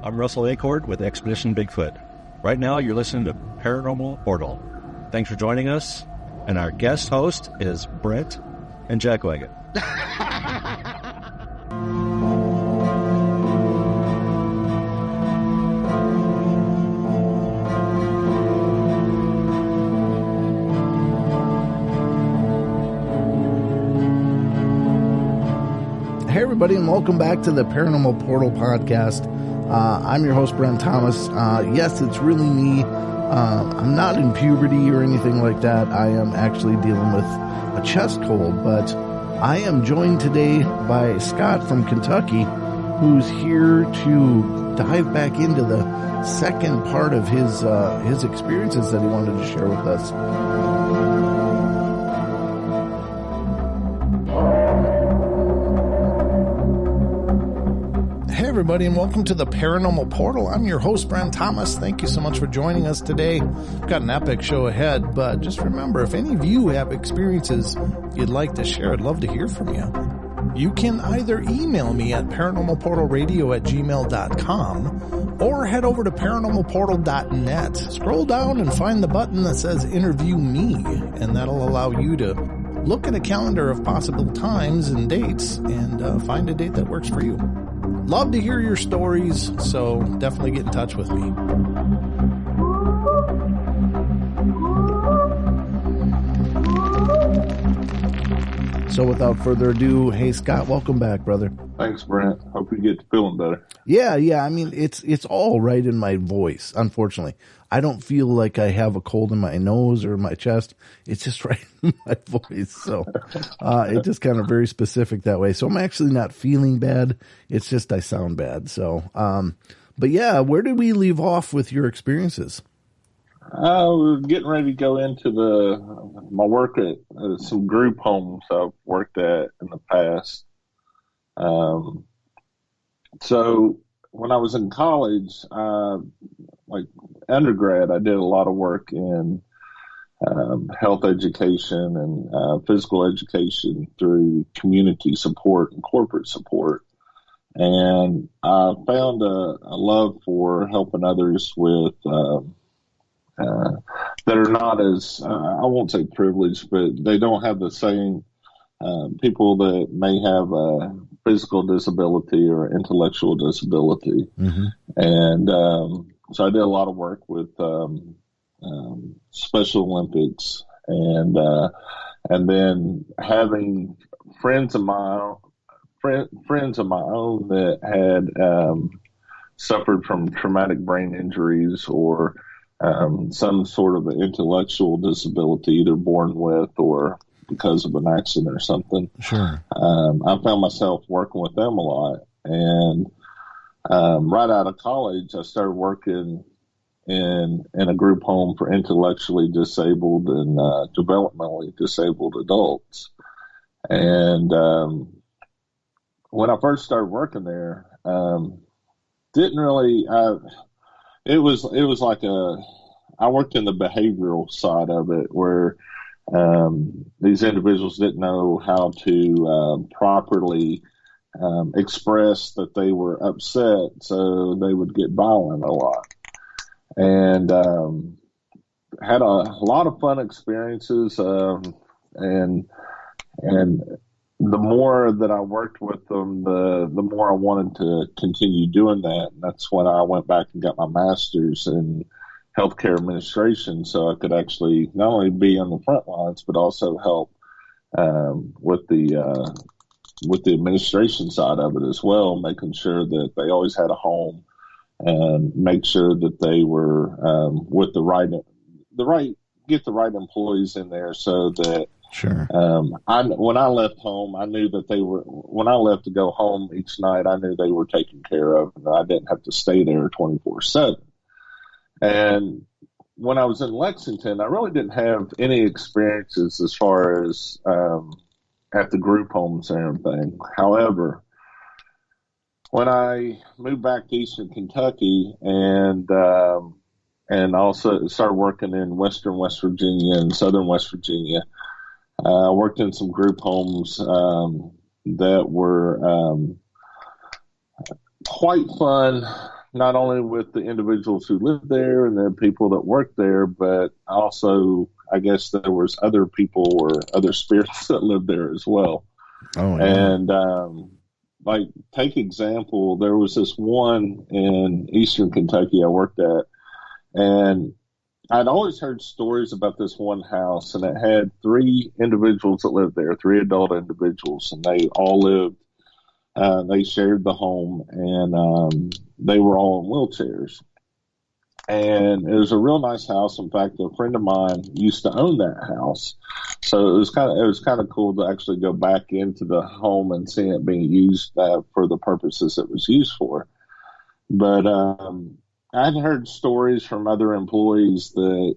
I'm Russell Acord with Expedition Bigfoot. Right now, you're listening to Paranormal Portal. Thanks for joining us, and our guest host is Brent and Jackwagon. Hey everybody, and welcome back to the Paranormal Portal Podcast. I'm your host, Brent Thomas. Yes, it's really me. I'm not in puberty or anything like that. I am actually dealing with a chest cold, but I am joined today by Scott from Kentucky, who's here to dive back into the second part of his experiences that he wanted to share with us. Hey everybody, and welcome to the Paranormal Portal. I'm your host, Brent Thomas. Thank you so much for joining us today. We've got an epic show ahead, but just remember, if any of you have experiences you'd like to share, I'd love to hear from you. You can either email me at paranormalportalradio@gmail.com or head over to paranormalportal.net. Scroll down and find the button that says Interview Me, and that'll allow you to look at a calendar of possible times and dates and find a date that works for you. Love to hear your stories, so definitely get in touch with me. So without further ado, hey Scott, welcome back, brother. Thanks, Brent. Hope you get to feeling better. Yeah. I mean, it's all right in my voice, unfortunately. I don't feel like I have a cold in my nose or my chest. It's just right in my voice. So it's just kind of very specific that way. So I'm actually not feeling bad. It's just I sound bad. So, but yeah, where did we leave off with your experiences? We're getting ready to go into my work at some group homes I've worked at in the past. So when I was in college, like undergrad, I did a lot of work in health education and physical education through community support and corporate support. And I found a love for helping others with that are not as, I won't say privileged, but they don't have the same people that may have a physical disability or intellectual disability. Mm-hmm. And so I did a lot of work with Special Olympics and then having friends of my own that had suffered from traumatic brain injuries or some sort of an intellectual disability, either born with or because of an accident or something. Sure. I found myself working with them a lot. And right out of college, I started working in a group home for intellectually disabled and developmentally disabled adults. And when I first started working there, didn't really... It was like I worked in the behavioral side of it where these individuals didn't know how to properly express that they were upset, so they would get violent a lot. And had a lot of fun experiences, and the more that I worked with them, the more I wanted to continue doing that. And that's when I went back and got my master's in healthcare administration, so I could actually not only be on the front lines, but also help with the administration side of it as well, making sure that they always had a home and make sure that they were with get the right employees in there so that. Sure. When I left home, I knew that when I left to go home each night, I knew they were taken care of and I didn't have to stay there 24/7. And when I was in Lexington, I really didn't have any experiences as far as, at the group homes and everything. However, when I moved back to Eastern Kentucky and also started working in Western West Virginia and Southern West Virginia, I worked in some group homes that were quite fun not only with the individuals who lived there and the people that worked there, but also, I guess there was other people or other spirits that lived there as well. Oh, yeah. And, like, take example, there was this one in Eastern Kentucky I worked at, and I'd always heard stories about this one house, and it had 3 individuals that lived there, 3 adult individuals, and they all lived, they shared the home, and they were all in wheelchairs. And it was a real nice house. In fact, a friend of mine used to own that house, so it was kind of cool to actually go back into the home and see it being used for the purposes it was used for. But I'd heard stories from other employees that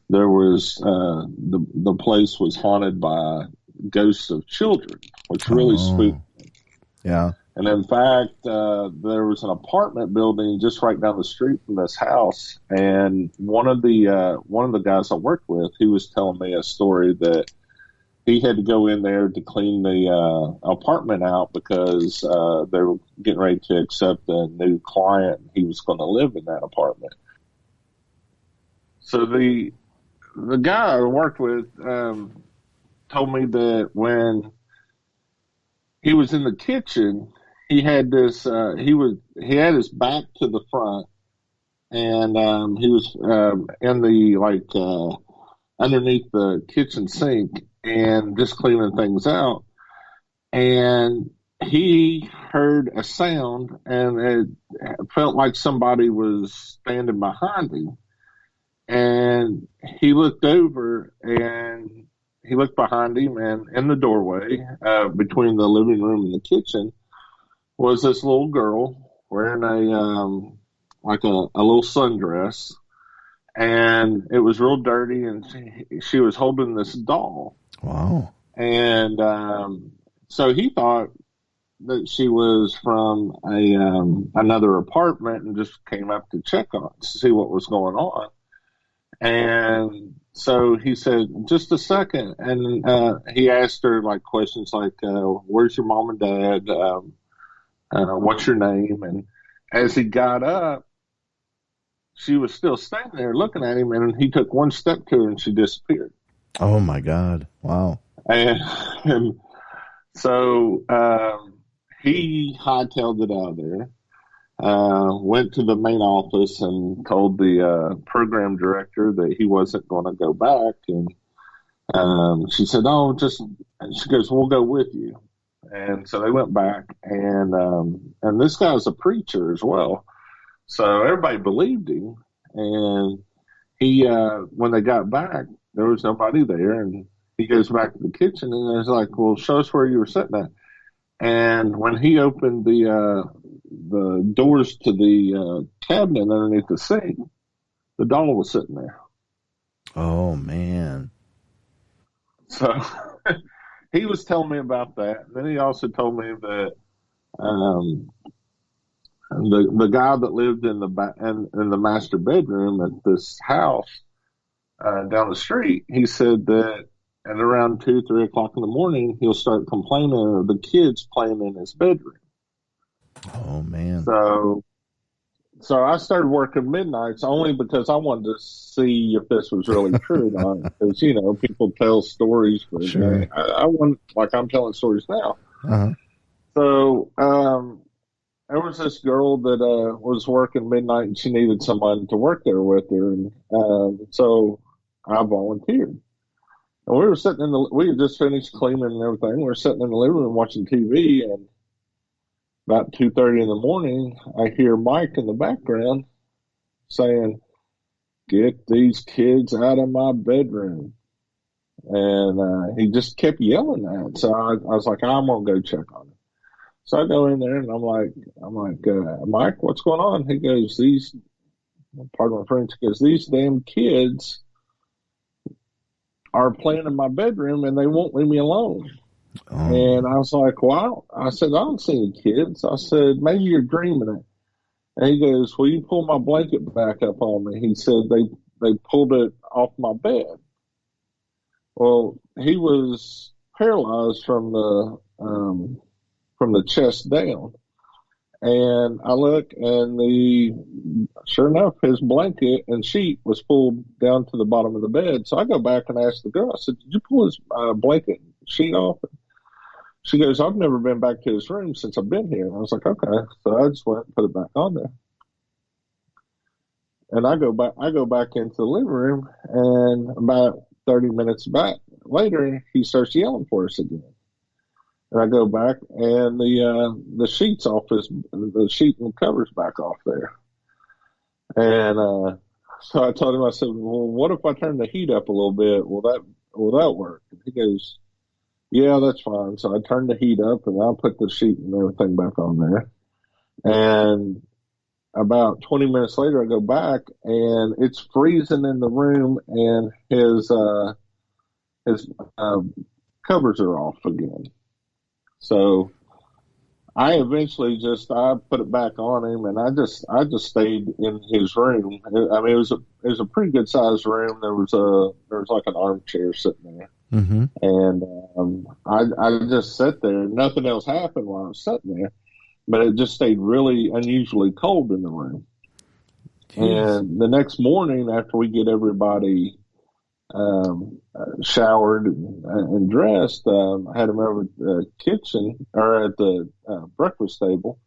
there was the place was haunted by ghosts of children, which really spooked me. Yeah. And in fact, there was an apartment building just right down the street from this house, and one of the guys I worked with, he was telling me a story that he had to go in there to clean the apartment out because they were getting ready to accept a new client. He was going to live in that apartment. So the guy I worked with told me that when he was in the kitchen, he had this. He had his back to the front, and he was in the underneath the kitchen sink and just cleaning things out. And he heard a sound, and it felt like somebody was standing behind him. And he looked over, and he looked behind him, and in the doorway between the living room and the kitchen was this little girl wearing a little sundress, and it was real dirty, and she was holding this doll. Wow. And so he thought that she was from another apartment and just came up to check on to see what was going on. And so he said, just a second. And he asked her like questions like, where's your mom and dad? What's your name? And as he got up, she was still standing there looking at him, and he took one step to her and she disappeared. Oh my God. Wow. And so he hightailed it out of there, went to the main office and told the program director that he wasn't going to go back. And she said, and she goes, we'll go with you. And so they went back, and this guy's a preacher as well. So everybody believed him. And he, when they got back, there was nobody there. And he goes back to the kitchen, and there's like, well, show us where you were sitting at. And when he opened the doors to the cabinet underneath the sink, the doll was sitting there. Oh, man. So he was telling me about that. And then he also told me that the guy that lived in the master bedroom at this house down the street, he said that at around 2, 3 o'clock in the morning, he'll start complaining of the kids playing in his bedroom. Oh, man. So I started working midnights only because I wanted to see if this was really true or not. Because, people tell stories. But sure. I want, like I'm telling stories now. Uh-huh. So there was this girl that was working midnight, and she needed someone to work there with her. And so I volunteered. And we were we had just finished cleaning and everything. We were sitting in the living room watching TV, and about 2:30 in the morning, I hear Mike in the background saying, "Get these kids out of my bedroom." And he just kept yelling that. So I was like, I'm going to go check on him. So I go in there, and I'm like, Mike, what's going on? He goes, pardon my French, he goes, these damn kids are playing in my bedroom, and they won't leave me alone. Oh. And I was like, well, I said, I don't see any kids. I said, maybe you're dreaming it. And he goes, well, you pull my blanket back up on me. He said they pulled it off my bed. Well, he was paralyzed from the chest down. and I look, and sure enough, his blanket and sheet was pulled down to the bottom of the bed. So I go back and ask the girl, I said, "Did you pull his blanket and sheet off?" She goes, "I've never been back to his room since I've been here." And I was like, "Okay." So I just went and put it back on there. And I go back into the living room, and about 30 minutes back later, he starts yelling for us again. And I go back, and the sheets off the sheet and covers back off there. And so I told him, I said, "Well, what if I turn the heat up a little bit? Will that work?" And he goes, "Yeah, that's fine." So I turned the heat up, and I put the sheet and everything back on there. And about 20 minutes later, I go back, and it's freezing in the room, and his covers are off again. So I eventually I put it back on him, and I just stayed in his room. I mean, it was a pretty good sized room. There was like an armchair sitting there, mm-hmm. and I just sat there. Nothing else happened while I was sitting there, but it just stayed really unusually cold in the room. Jeez. And the next morning, after we get everybody showered and dressed, I had him over at the kitchen or at the breakfast table,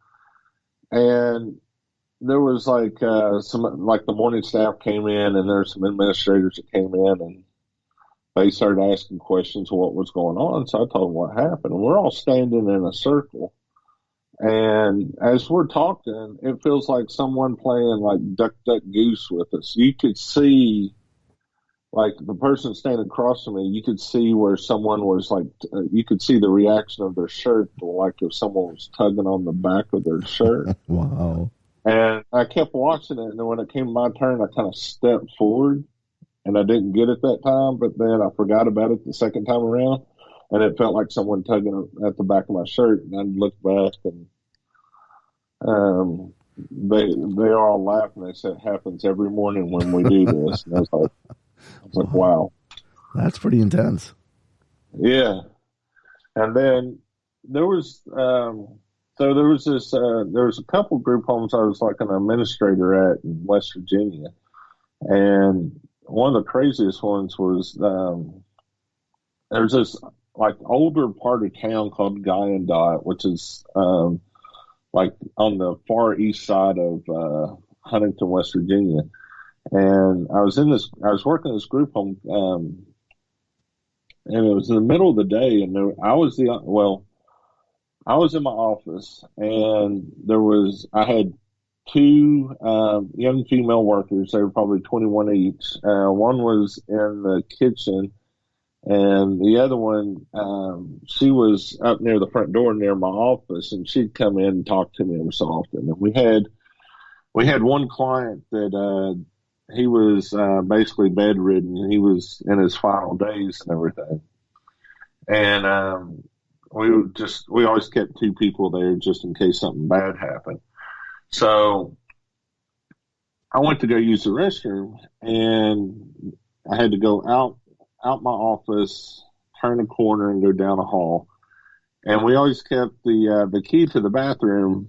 and there was like the morning staff came in, and there's some administrators that came in, and they started asking questions of what was going on. So I told them what happened, and we're all standing in a circle. And as we're talking, it feels like someone playing like Duck, Duck, Goose with us. You could see, like the person standing across from me, you could see where someone was like, you could see the reaction of their shirt, like if someone was tugging on the back of their shirt. Wow. And I kept watching it, and then when it came my turn, I kind of stepped forward, and I didn't get it that time, but then I forgot about it the second time around. And it felt like someone tugging at the back of my shirt, and I looked back, and they are all laughing. They said it happens every morning when we do this. And I was like, wow, that's pretty intense. Yeah. And then there was there was a couple group homes I was like an administrator at in West Virginia, and one of the craziest ones was there's this like older part of town called Guyandotte, which is like on the far east side of Huntington, West Virginia. And I was working in this group home, and it was in the middle of the day, and I was in my office, and I had two young female workers. They were probably 21 each. One was in the kitchen, and the other one, she was up near the front door near my office, and she'd come in and talk to me every so often. And we had one client that he was basically bedridden. He was in his final days and everything. And we always kept two people there just in case something bad happened. So I went to go use the restroom, and I had to go out my office, turn a corner, and go down a hall. And we always kept the key to the bathroom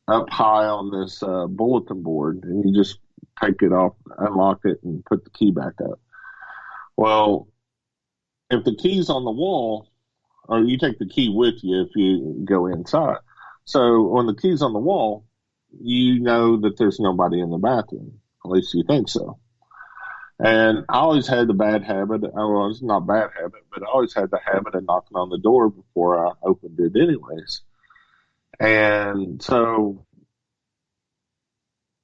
up high on this bulletin board, and you just take it off, unlock it, and put the key back up. Well, if the key's on the wall, or you take the key with you if you go inside. So when the key's on the wall, you know that there's nobody in the bathroom. At least you think so. And I always had the bad habit, well, it's not a bad habit, but I always had the habit of knocking on the door before I opened it anyways. And so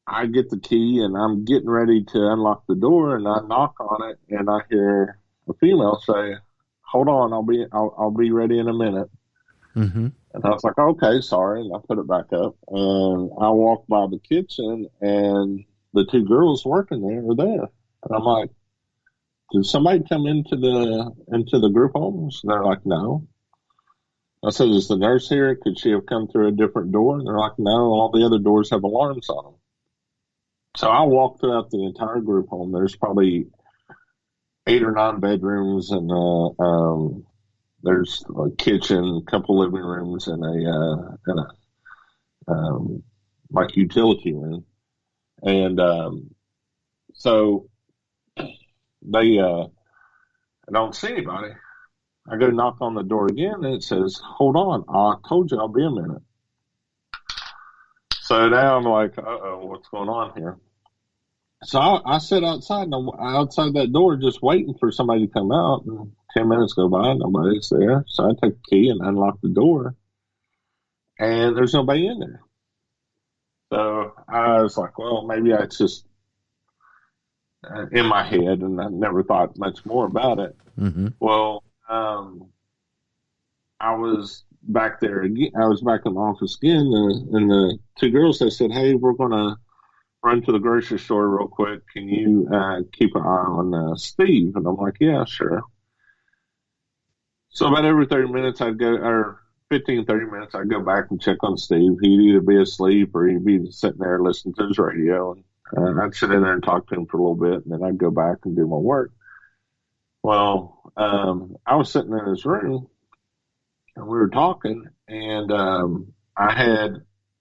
I get the key, and I'm getting ready to unlock the door, and I knock on it, and I hear a female say, "Hold on, I'll be ready in a minute." Mm-hmm. And I was like, "Okay, sorry," and I put it back up. And I walked by the kitchen, and the two girls working there were there. And I'm like, "Did somebody come into the group homes?" And they're like, "No." I said, "Is the nurse here? Could she have come through a different door?" And they're like, "No, all the other doors have alarms on them." So I walked throughout the entire group home. There's probably 8 or 9 bedrooms, and there's a kitchen, a couple living rooms, and like utility room. And, so they, I don't see anybody. I go knock on the door again, and it says, "Hold on, I told you I'll be a minute." So now I'm like, uh-oh, what's going on here? So I sit outside, and I'm outside that door just waiting for somebody to come out. And 10 minutes go by, nobody's there. So I take the key and unlock the door, and there's nobody in there. So I was like, well, maybe it's just in my head, and I never thought much more about it. Mm-hmm. Well, I was back there again. I was back in the office again, and the two girls, they said, "Hey, we're going to run to the grocery store real quick. Can you keep an eye on Steve?" And I'm like, "Yeah, sure." So about every 30 minutes, I'd go, or 15, 30 minutes, I'd go back and check on Steve. He'd either be asleep or he'd be sitting there listening to his radio. And I'd sit in there and talk to him for a little bit, and then I'd go back and do my work. Well, I was sitting in his room, and we were talking, and I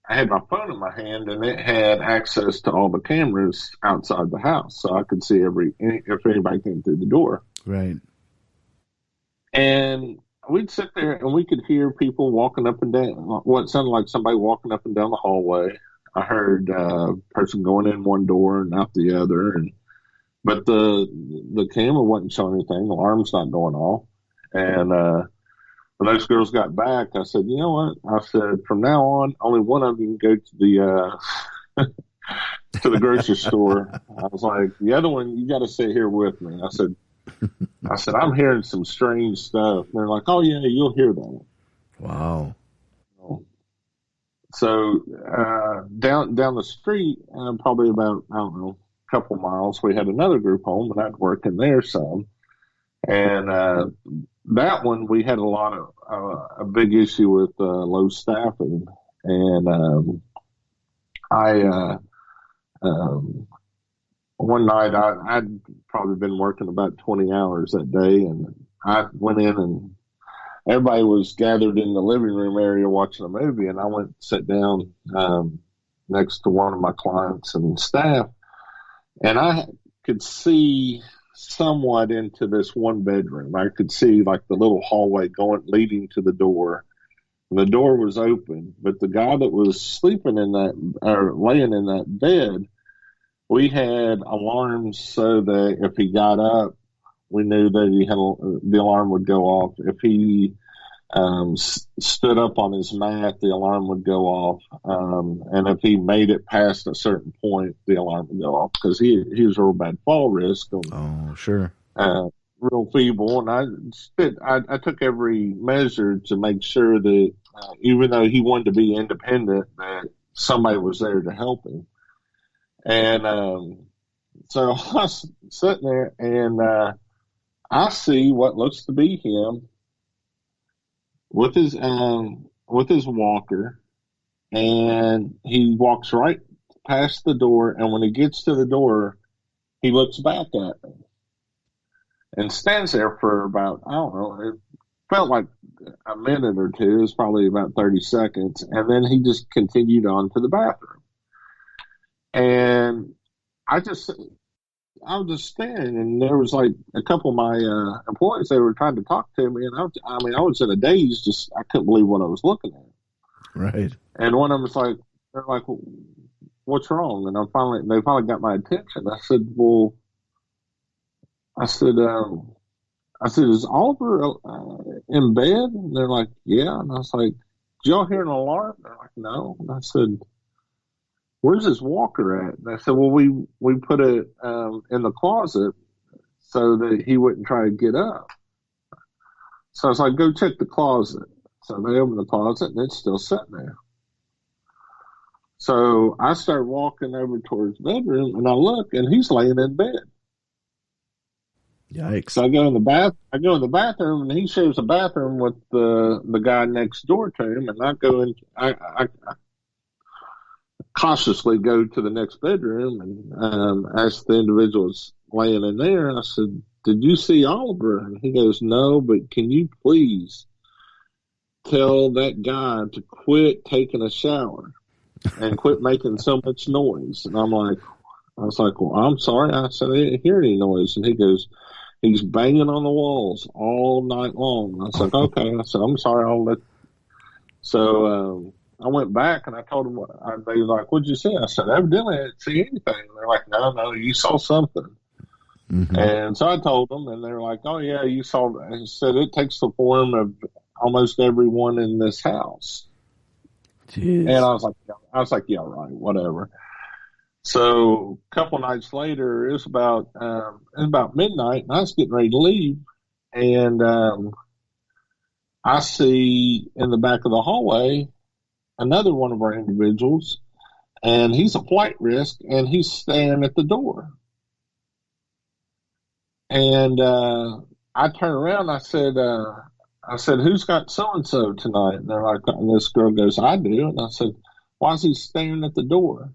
had my phone in my hand, and it had access to all the cameras outside the house, so I could see if anybody came through the door. Right. And we'd sit there, and we could hear people walking up and down, what sounded like somebody walking up and down the hallway. I heard a person going in one door and out the other, but the camera wasn't showing anything. The alarm's not going off. And when those girls got back, I said, "You know what?" I said, "From now on, only one of you can go to the to the grocery store." I was like, "The other one, you got to sit here with me." I said, "I'm hearing some strange stuff." And they're like, "Oh yeah, you'll hear that." Wow. So down the street, probably about, I don't know, a couple miles, we had another group home, and I'd work in there some. And that one, we had a big issue with low staffing. And one night, I'd probably been working about 20 hours that day, and I went in, and everybody was gathered in the living room area watching a movie, and I went and sat down next to one of my clients and staff, and I could see somewhat into this one bedroom. I could see like the little hallway leading to the door. And the door was open, but the guy that was sleeping in that, or laying in that bed, we had alarms so that if he got up, we knew that the alarm would go off. If he stood up on his mat, the alarm would go off. And if he made it past a certain point, the alarm would go off, because he was a real bad fall risk. Oh, sure. Real feeble. And I took every measure to make sure that even though he wanted to be independent, that somebody was there to help him. And so I was sitting there, and I see what looks to be him with his walker, and he walks right past the door, and when he gets to the door, he looks back at me and stands there for about, I don't know, it felt like a minute or two. It was probably about 30 seconds, and then he just continued on to the bathroom. And I was just standing, and there was like a couple of my employees. They were trying to talk to me, and I was in a daze. I couldn't believe what I was looking at. Right. And one of them was like, they're like, "What's wrong?" And they finally got my attention. I said, "Is Oliver in bed?" And they're like, "Yeah." And I was like, "Did y'all hear an alarm?" They're like, "No." And I said, "Where's his walker at?" And I said, "Well, we put it in the closet so that he wouldn't try to get up." So I was like, "Go check the closet." So they opened the closet, and it's still sitting there. So I start walking over towards the bedroom, and I look, and he's laying in bed. Yikes! So I go in the bathroom, and he shares a bathroom with the guy next door to him, and I go in. I cautiously go to the next bedroom and ask the individuals laying in there. I said, "Did you see Oliver?" And he goes, "No, but can you please tell that guy to quit taking a shower?" and quit making so much noise. And I was like, well, I'm sorry. I said, I didn't hear any noise. And he goes, he's banging on the walls all night long. I said, okay. I said, I'm sorry. I'll let. So I went back and I told them, they were like, what'd you see? I said, evidently I didn't see anything. They're like, no, you saw something. Mm-hmm. And so I told them, and they were like, oh, yeah, you saw. I said, it takes the form of almost everyone in this house. Jeez. And I was like, yeah, right, whatever. So a couple nights later, it was about midnight, and I was getting ready to leave, and I see in the back of the hallway another one of our individuals, and he's a flight risk, and he's staring at the door. And I turned around, I said, who's got so-and-so tonight? And they're like, and this girl goes, I do. And I said, why is he staring at the door?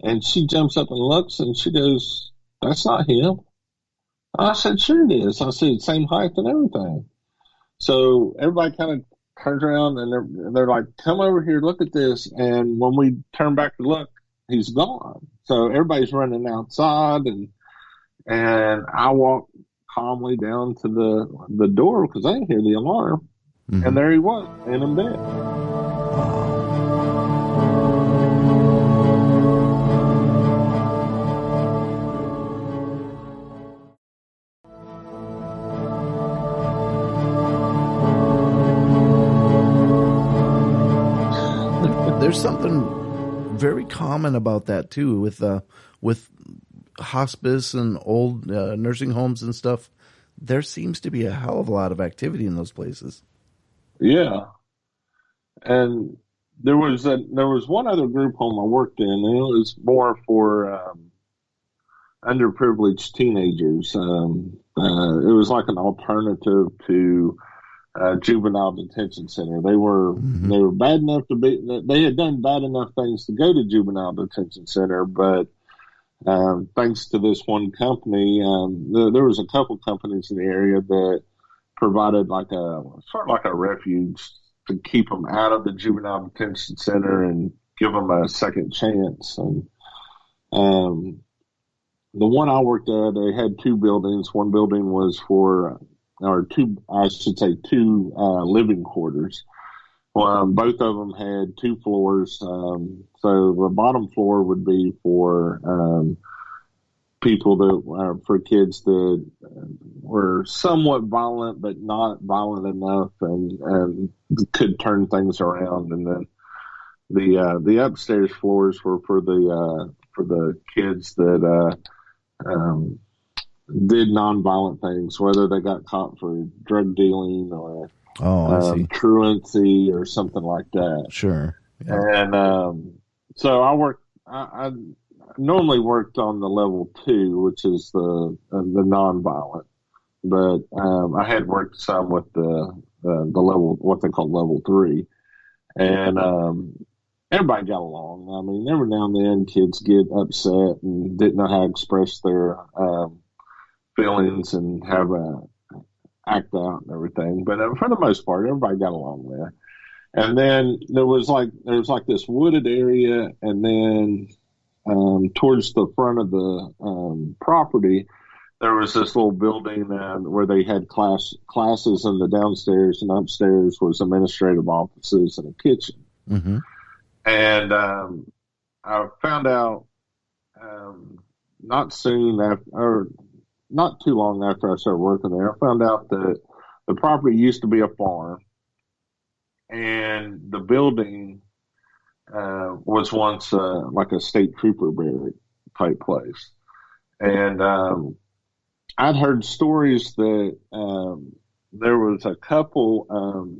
And she jumps up and looks, and she goes, that's not him. I said, sure it is. I said, same height and everything. So everybody kind of turns around, and they're like, come over here, look at this. And when we turn back to look, he's gone. So everybody's running outside, and I walk calmly down to the door because I didn't hear the alarm. Mm-hmm. And there he was, in bed. There's something very common about that too, with hospice and old nursing homes and stuff. There seems to be a hell of a lot of activity in those places. Yeah, and there was one other group home I worked in, and it was more for underprivileged teenagers. It was like an alternative to juvenile detention center. They were bad enough to be. They had done bad enough things to go to juvenile detention center, but thanks to this one company, there was a couple companies in the area that provided sort of like a refuge to keep them out of the juvenile detention center and give them a second chance. And the one I worked at, they had two buildings. One building was for two living quarters. Both of them had 2 floors. So the bottom floor would be for for kids that were somewhat violent, but not violent enough, and could turn things around. And then the upstairs floors were for the kids that did nonviolent things, whether they got caught for drug dealing or truancy or something like that. Sure. Yeah. And so I normally worked on the level 2, which is the nonviolent, but I had worked some with the level, what they call level 3, and everybody got along. I mean, every now and then kids get upset and didn't know how to express their feelings and have a act out and everything, but for the most part, everybody got along there. And then there was this wooded area, and then towards the front of the property, there was this little building where they had classes in the downstairs, and upstairs was administrative offices and a kitchen. Mm-hmm. And I found out not too long after I started working there, I found out that the property used to be a farm, and the building was once like a state trooper barrack type place. And I'd heard stories that there was a couple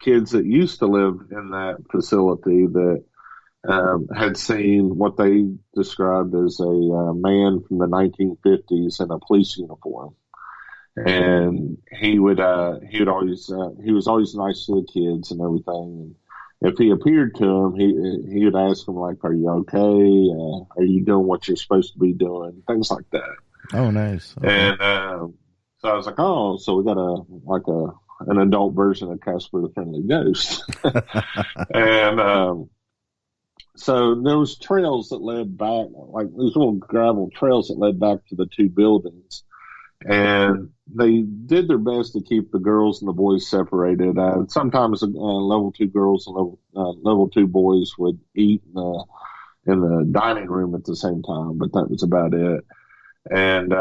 kids that used to live in that facility that had seen what they described as a man from the 1950s in a police uniform. And he was always nice to the kids and everything. And if he appeared to them, he would ask them, like, are you okay? Are you doing what you're supposed to be doing? Things like that. Oh, nice. Okay. And so I was like, oh, so we got an adult version of Casper the Friendly Ghost. And so there was trails that led back, like these little gravel trails that led back to the two buildings. And they did their best to keep the girls and the boys separated. Sometimes level 2 girls and level 2 boys would eat in the dining room at the same time, but that was about it. And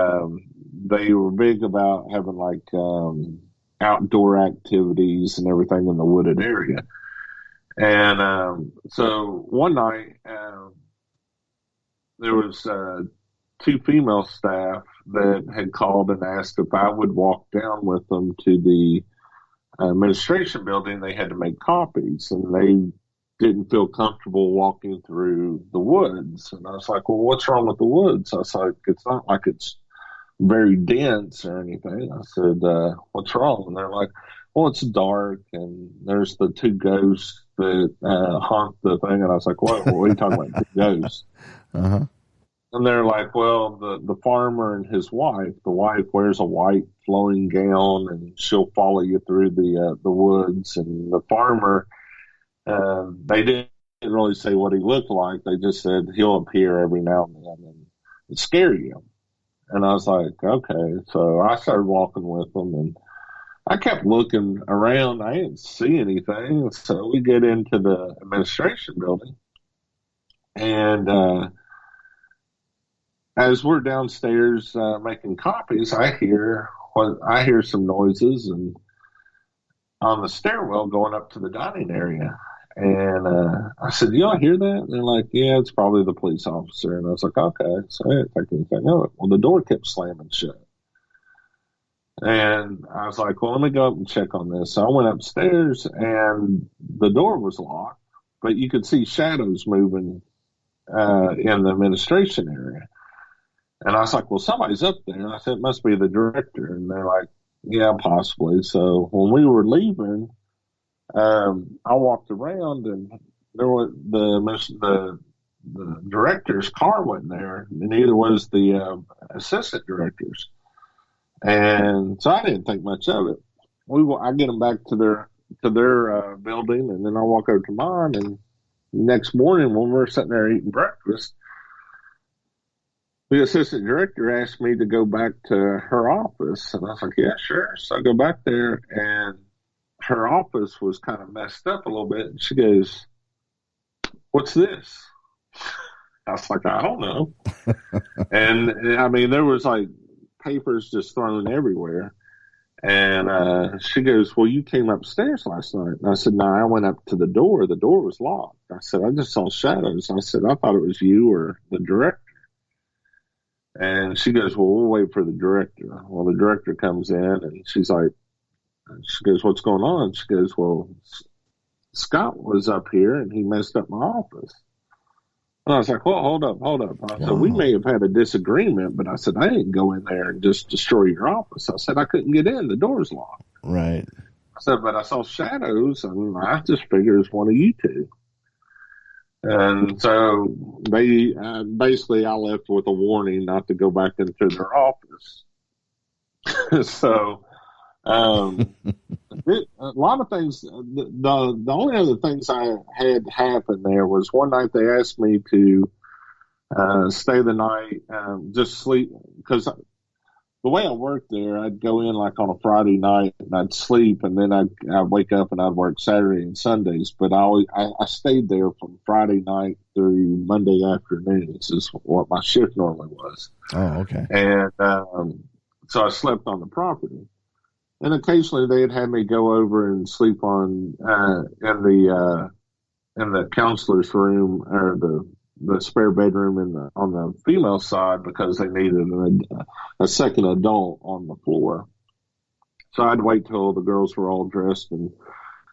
they were big about having like outdoor activities and everything in the wooded area. And so one night there was 2 female staff that had called and asked if I would walk down with them to the administration building. They had to make copies, and they didn't feel comfortable walking through the woods. And I was like, well, what's wrong with the woods? I was like, it's not like it's very dense or anything. I said, what's wrong? And they're like, well, it's dark, and there's the 2 ghosts that haunt the thing. And I was like, what are you talking about, 2 ghosts? Uh-huh. And they're like, well, the farmer and his wife, the wife wears a white flowing gown, and she'll follow you through the woods. And the farmer, they didn't really say what he looked like. They just said he'll appear every now and then and scare you. And I was like, okay. So I started walking with them, and I kept looking around. I didn't see anything. So we get into the administration building, and as we're downstairs making copies, I hear some noises and on the stairwell going up to the dining area. And I said, "You all hear that?" And they're like, "Yeah, it's probably the police officer." And I was like, "Okay." So I didn't think anything of it. Well, the door kept slamming shut. And I was like, well, let me go up and check on this. So I went upstairs, and the door was locked, but you could see shadows moving in the administration area. And I was like, well, somebody's up there. And I said, it must be the director. And they're like, yeah, possibly. So when we were leaving, I walked around, and there was the director's car wasn't there, and neither was the assistant director's. And so I didn't think much of it. I get them back to their building, and then I walk over to mine. And next morning, when we're sitting there eating breakfast, the assistant director asked me to go back to her office. And I was like, yeah, sure. So I go back there, and her office was kind of messed up a little bit. And she goes, what's this? I was like, I don't know. And I mean, there was like papers just thrown everywhere. And she goes, well, you came upstairs last night. And I said, no, I went up to the door. The door was locked. I said, I just saw shadows. I said, I thought it was you or the director. And she goes, well, we'll wait for the director. Well, the director comes in, and she goes, what's going on? She goes, well, Scott was up here, and he messed up my office. And I was like, well, hold up. I said, we may have had a disagreement, but I said, I didn't go in there and just destroy your office. I said, I couldn't get in. The door's locked. Right. I said, but I saw shadows, and I just figured it was one of you two. And so they basically, I left with a warning not to go back into their office. So a lot of things. The only other things I had happen there was one night they asked me to stay the night, just sleep, because the way I worked there, I'd go in like on a Friday night and I'd sleep, and then I'd wake up and I'd work Saturday and Sundays. But I stayed there from Friday night through Monday afternoon. This is what my shift normally was. Oh, okay. And so I slept on the property. And occasionally they'd have me go over and sleep in the counselor's room, or the spare bedroom on the female side, because they needed a second adult on the floor. So I'd wait till the girls were all dressed and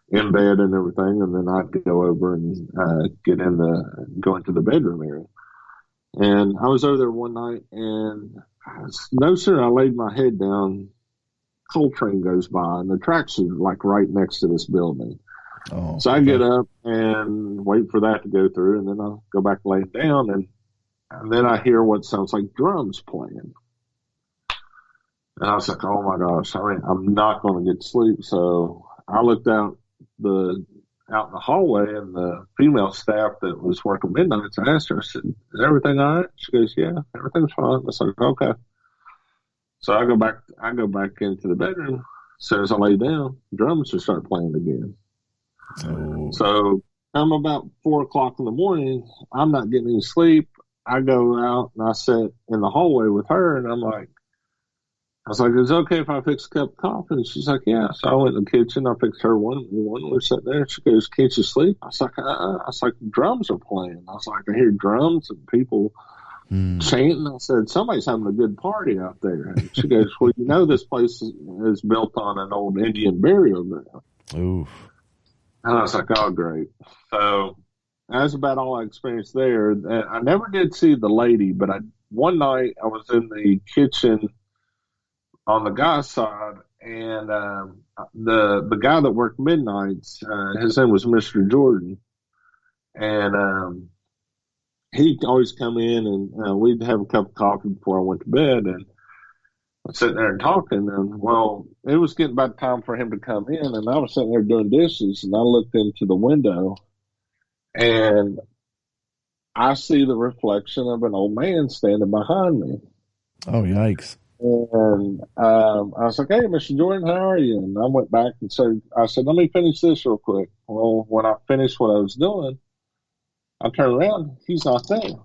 in bed and everything, and then I'd go over and go into the bedroom area. And I was over there one night, and no sooner I laid my head down, coal train goes by, and the tracks are like right next to this building. Oh, so I get up and wait for that to go through, and then I'll go back and lay it down, and then I hear what sounds like drums playing. And I was like, oh my gosh, I'm not going to get sleep. So I looked out the out in the hallway, and the female staff that was working midnights, I asked her, I said, "Is everything all right?" She goes, "Yeah, everything's fine." I said, "Okay." So I go back into the bedroom. As soon as I lay down, drums just start playing again. Oh. So I'm about 4:00 in the morning. I'm not getting any sleep. I go out and I sit in the hallway with her, and I was like, "Is it okay if I fix a cup of coffee?" And she's like, "Yeah." So I went in the kitchen. I fixed her one. We're sitting there. She goes, "Can't you sleep?" I was like, I was like, "Drums are playing." I was like, "I hear drums and people chanting." I said, "Somebody's having a good party out there." And she goes, "Well, you know, this place is built on an old Indian burial ground." Oof. And I was like, "Oh, great." So that's about all I experienced there. I never did see the lady, but one night I was in the kitchen on the guy's side, and the guy that worked midnights, his name was Mr. Jordan, and he'd always come in, and we'd have a cup of coffee before I went to bed, and I'm sitting there and talking, and well, it was getting about time for him to come in, and I was sitting there doing dishes, and I looked into the window, and I see the reflection of an old man standing behind me. Oh, yikes. And I was like, "Hey, Mr. Jordan, how are you?" And I went back and said, "Let me finish this real quick." Well, when I finished what I was doing, I turned around. He's not there.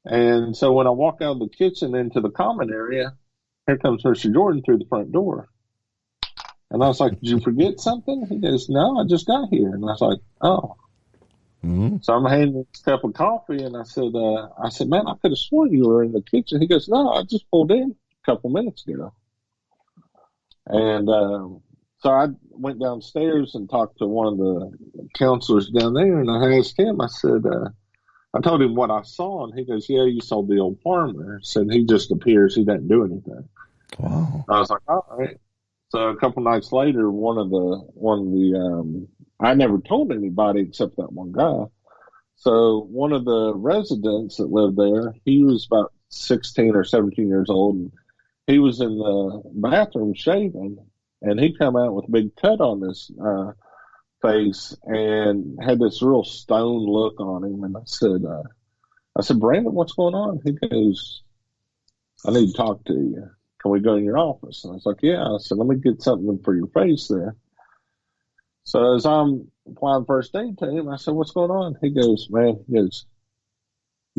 And so when I walk out of the kitchen into the common area, here comes Mr. Jordan through the front door. And I was like, "Did you forget something?" He goes, "No, I just got here." And I was like, "Oh." Mm-hmm. So I'm handing him a cup of coffee, and I said, "Man, I could have sworn you were in the kitchen." He goes, "No, I just pulled in a couple minutes ago." And so I went downstairs and talked to one of the counselors down there, and I asked him, I said, I told him what I saw, and he goes, "Yeah, you saw the old farmer." I said, "He just appears. He doesn't do anything." Wow. I was like, "All right." So a couple nights later, one of the I never told anybody except that one guy. So one of the residents that lived there, he was about 16 or 17 years old, and he was in the bathroom shaving, and he come out with a big cut on his face and had this real stone look on him. And I said, "Brandon, what's going on?" He goes, "I need to talk to you. Can we go in your office?" And I was like, "Yeah." I said, "Let me get something for your face there." So as I'm applying first aid to him, I said, "What's going on?" He goes, "You're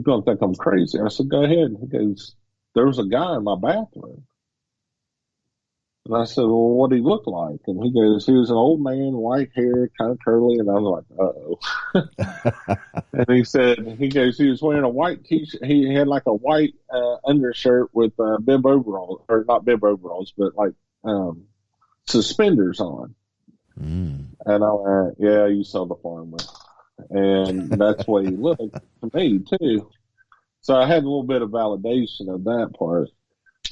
going to think I'm crazy." I said, "Go ahead." He goes, "There was a guy in my bathroom." And I said, "Well, what did he look like?" And he goes, "He was an old man, white hair, kind of curly." And I was like, "Uh-oh." And he goes, "He was wearing a white t-shirt. He had like a white undershirt with bib overalls, or not bib overalls, but like suspenders on." And I went, "Yeah, you saw the farmer." And that's what he looked to me, too. So I had a little bit of validation of that part.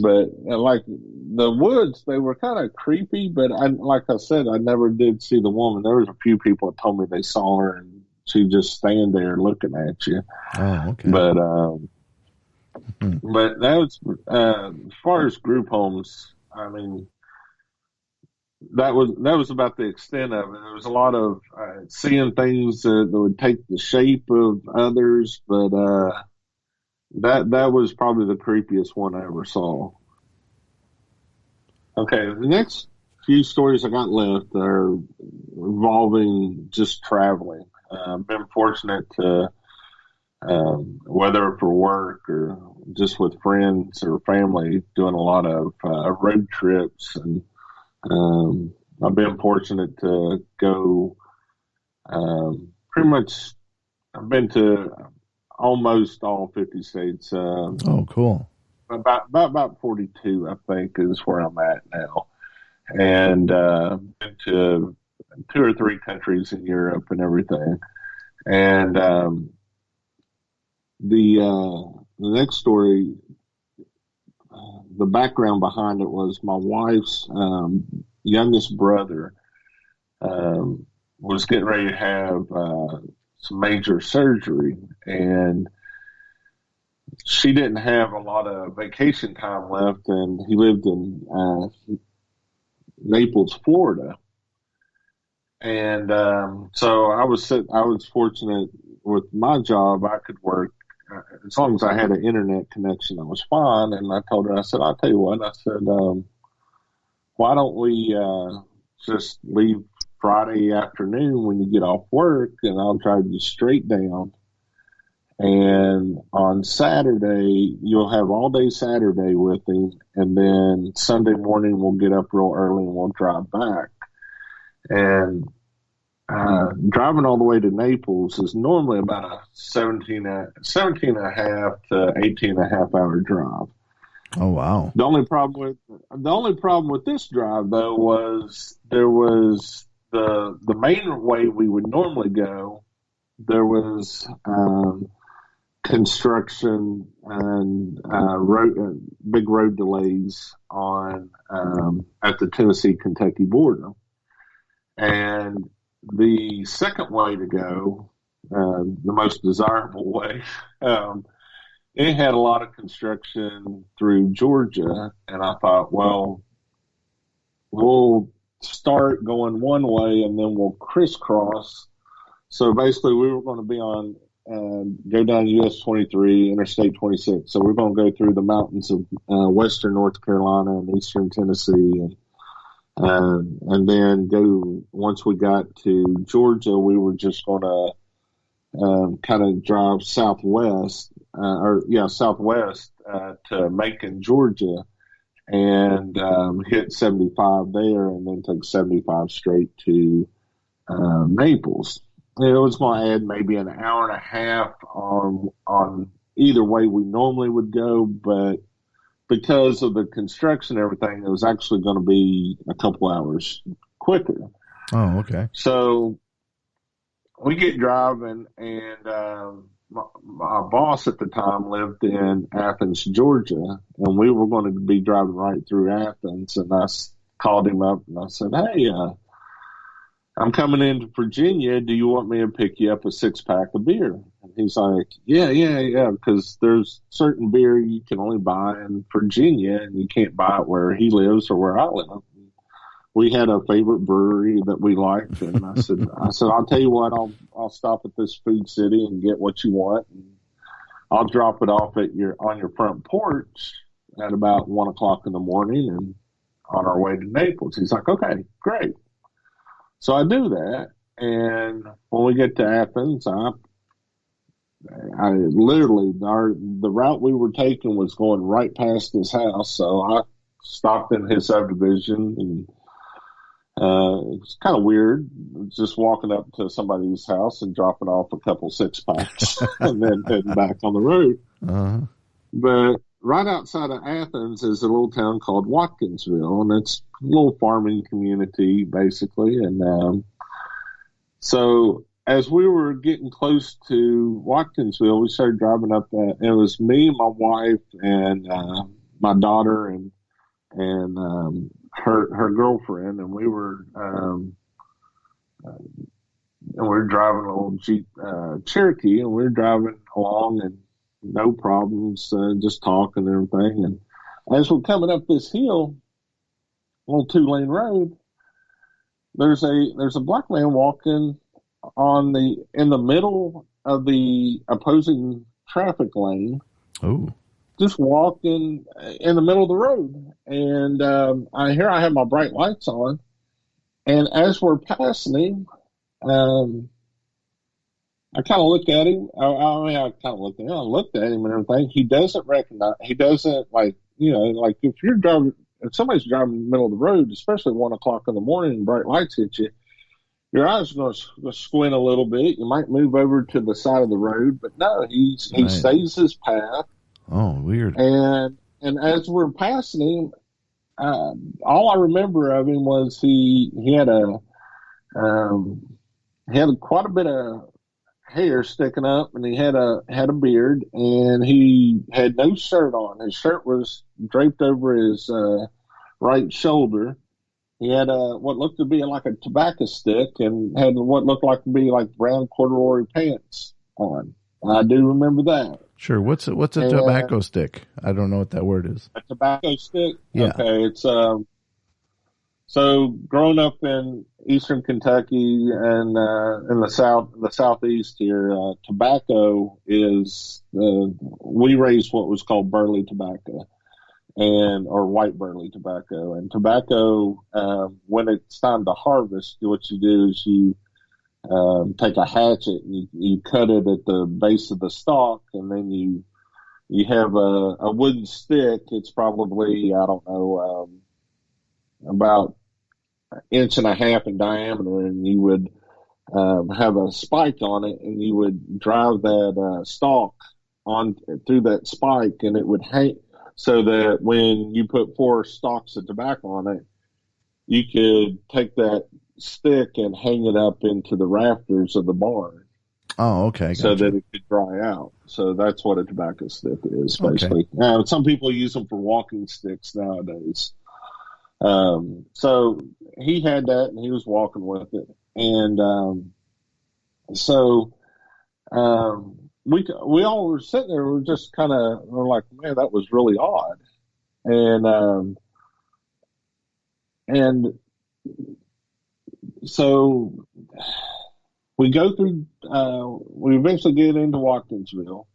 But like the woods, they were kind of creepy, but like I said, I never did see the woman. There was a few people that told me they saw her, and she just stand there looking at you. Oh, okay. But that was, as far as group homes, I mean, that was about the extent of it. There was a lot of seeing things that would take the shape of others, but that was probably the creepiest one I ever saw. Okay, the next few stories I got left are involving just traveling. I've been fortunate to, whether for work or just with friends or family, doing a lot of road trips, and I've been fortunate to go pretty much. I've been to almost all 50 states. Oh, cool. About 42, I think, is where I'm at now. And been to 2 or 3 countries in Europe and everything. And the next story, the background behind it was my wife's youngest brother was getting ready to have some major surgery, and she didn't have a lot of vacation time left, and he lived in Naples, Florida. And so I was fortunate with my job. I could work as long as I had an internet connection. I was fine. And I told her, I said, I'll tell you what. I said, why don't we just leave Friday afternoon when you get off work, and I'll drive you straight down. And on Saturday, you'll have all day Saturday with him, and then Sunday morning we'll get up real early and we'll drive back. And driving all the way to Naples is normally about a 17 and a half to 18 and a half hour drive. Oh, wow. The only problem with this drive, though, was there was the main way we would normally go. There was construction and big road delays on at the Tennessee-Kentucky border. And the second way to go, the most desirable way, it had a lot of construction through Georgia. And I thought, well, we'll start going one way and then we'll crisscross. So basically we were going to be on go down US 23, Interstate 26. So we're going to go through the mountains of western North Carolina and eastern Tennessee, and then go. Once we got to Georgia, we were just going to kind of drive southwest to Macon, Georgia, and hit 75 there, and then take 75 straight to Naples. It was going to add maybe an hour and a half on either way we normally would go, but because of the construction and everything, it was actually going to be a couple hours quicker. Oh, okay. So we get driving, and my boss at the time lived in Athens, Georgia, and we were going to be driving right through Athens, and I called him up and I said, hey, I'm coming into Virginia. Do you want me to pick you up a 6-pack of beer? And he's like, yeah, because there's certain beer you can only buy in Virginia, and you can't buy it where he lives or where I live. We had a favorite brewery that we liked, and I said, I'll tell you what, I'll stop at this Food City and get what you want, and I'll drop it off on your front porch at about 1 o'clock in the morning, and on our way to Naples. He's like, okay, great. So I do that, and when we get to Athens, I literally, the route we were taking was going right past his house, so I stopped in his subdivision, and it's kind of weird, just walking up to somebody's house and dropping off a couple 6-packs and then heading back on the road. Uh-huh. But right outside of Athens is a little town called Watkinsville, and it's a little farming community, basically. And so as we were getting close to Watkinsville, we started driving up that. It was me, my wife, and my daughter, and her girlfriend, and we were driving a little Jeep Cherokee, and we were driving along, and no problems, just talking and everything. And as we're coming up this hill, little 2-lane road, there's a black man walking in the middle of the opposing traffic lane. Oh. Just walking in the middle of the road. And I have my bright lights on. And as we're passing him, I kind of looked at him. I looked at him and everything. He doesn't recognize. He doesn't like if somebody's driving in the middle of the road, especially 1 o'clock in the morning and bright lights hit you, your eyes are going to squint a little bit. You might move over to the side of the road, but no, he stays his path. Oh, weird. And as we're passing him, all I remember of him was he had quite a bit of hair sticking up, and he had a beard, and he had no shirt on. His shirt was draped over his right shoulder. He had what looked to be like a tobacco stick, and had what looked like to be like brown corduroy pants on. And I do remember that. Sure. What's a tobacco stick? I don't know what that word is. A tobacco stick? Yeah. Okay. It's So growing up in eastern Kentucky and in the southeast here, tobacco is we raised what was called burley tobacco or white burley tobacco. And tobacco, when it's time to harvest, what you do is you take a hatchet and you cut it at the base of the stalk, and then you have a wooden stick. It's probably, I don't know, about an inch and a half in diameter, and you would have a spike on it, and you would drive that stalk on through that spike, and it would hang so that when you put 4 stalks of tobacco on it, you could take that stick and hang it up into the rafters of the barn. Oh, okay. Gotcha. So that it could dry out. So that's what a tobacco stick is, basically. Okay. Some people use them for walking sticks nowadays. So he had that, and he was walking with it. And we all were sitting there. We're just we're like, man, that was really odd. And so we go through, we eventually get into Watkinsville,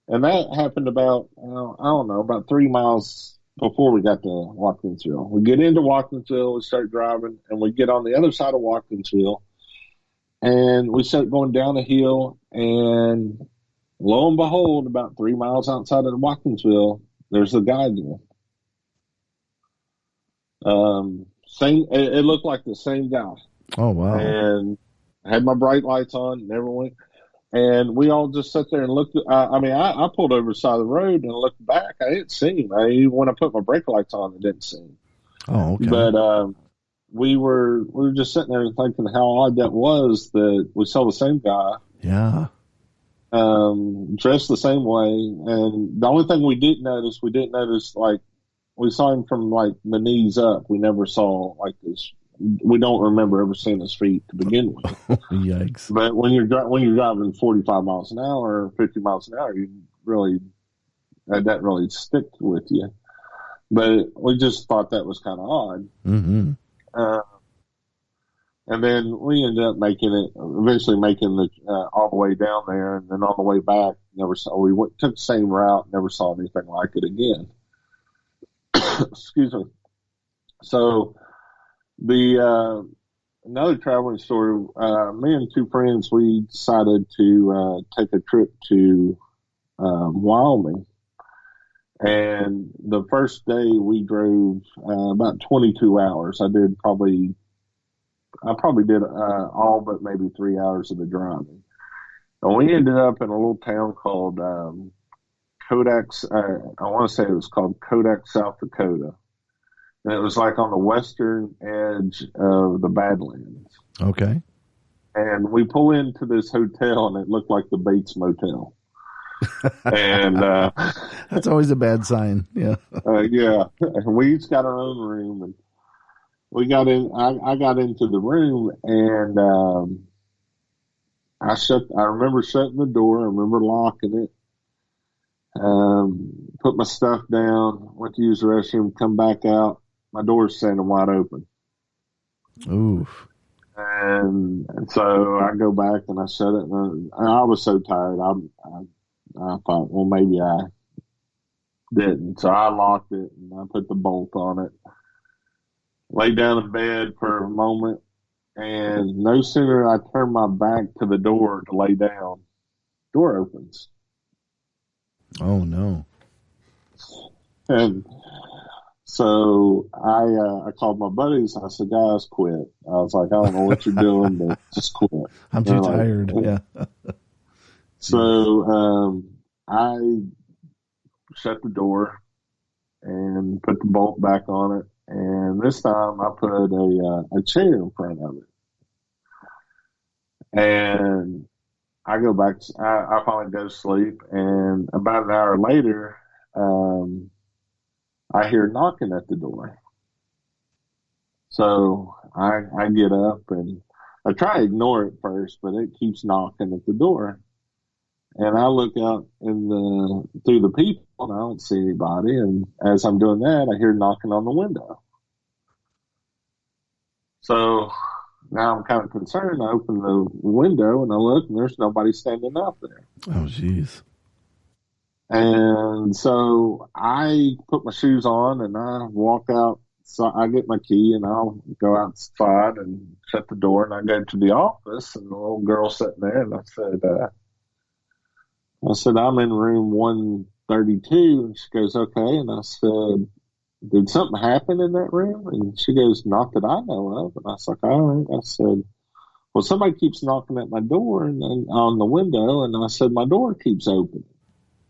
and that happened about, I don't know, about 3 miles before we got to Watkinsville. We get into Watkinsville, we start driving, and we get on the other side of Watkinsville, and we start going down a hill, and lo and behold, about 3 miles outside of Watkinsville, there's the guy again. It looked like the same guy. Oh, wow. And I had my bright lights on and everyone. And we all just sat there and looked. I pulled over the side of the road and looked back. I didn't see him. When I put my brake lights on, I didn't see him. Oh, okay. But we were just sitting there thinking how odd that was that we saw the same guy. Yeah. Dressed the same way. And the only thing we didn't notice, like, we saw him from like the knees up. We never saw like this. We don't remember ever seeing his feet to begin with. Yikes! But when you're driving 45 miles an hour or 50 miles an hour, that really stick with you. But we just thought that was kind of odd. Mm-hmm. And then we ended up eventually making the all the way down there, and then on the way back, took the same route, never saw anything like it again. Excuse me. So another traveling story, me and 2 friends, we decided to take a trip to Wyoming. And the first day we drove about 22 hours. I probably did all but maybe 3 hours of the driving. And we ended up in a little town called Kodak. I want to say it was called Kodak, South Dakota. And it was like on the western edge of the Badlands. Okay. And we pull into this hotel, and it looked like the Bates Motel. And that's always a bad sign. Yeah. Yeah. We each got our own room, and we got in. I got into the room, and I remember shutting the door. I remember locking it. Put my stuff down. Went to use the restroom. Come back out. My door's standing wide open. Oof. And so I go back and I shut it. And I was so tired. I thought, well, maybe I didn't. So I locked it and I put the bolt on it. Lay down in bed for a moment. And no sooner I turn my back to the door to lay down, door opens. Oh, no. And so I called my buddies. I said, guys, quit. I was like, I don't know what you're doing, but just quit. I'm too tired. Yeah. So I shut the door and put the bolt back on it. And this time I put a chair in front of it. And I go back. I finally go to sleep. And about an hour later, I hear knocking at the door. So I get up and I try to ignore it first, but it keeps knocking at the door. And I look out through the people and I don't see anybody. And as I'm doing that, I hear knocking on the window. So now I'm kind of concerned. I open the window and I look, and there's nobody standing out there. Oh, jeez. And so I put my shoes on and I walk out. So I get my key and I'll go outside and shut the door, and I go to the office, and the little girl sitting there, and I said, I'm in room 132. And she goes, okay. And I said, did something happen in that room? And she goes, not that I know of. And I was like, all right. I said, well, somebody keeps knocking at my door and on the window. And I said, my door keeps opening.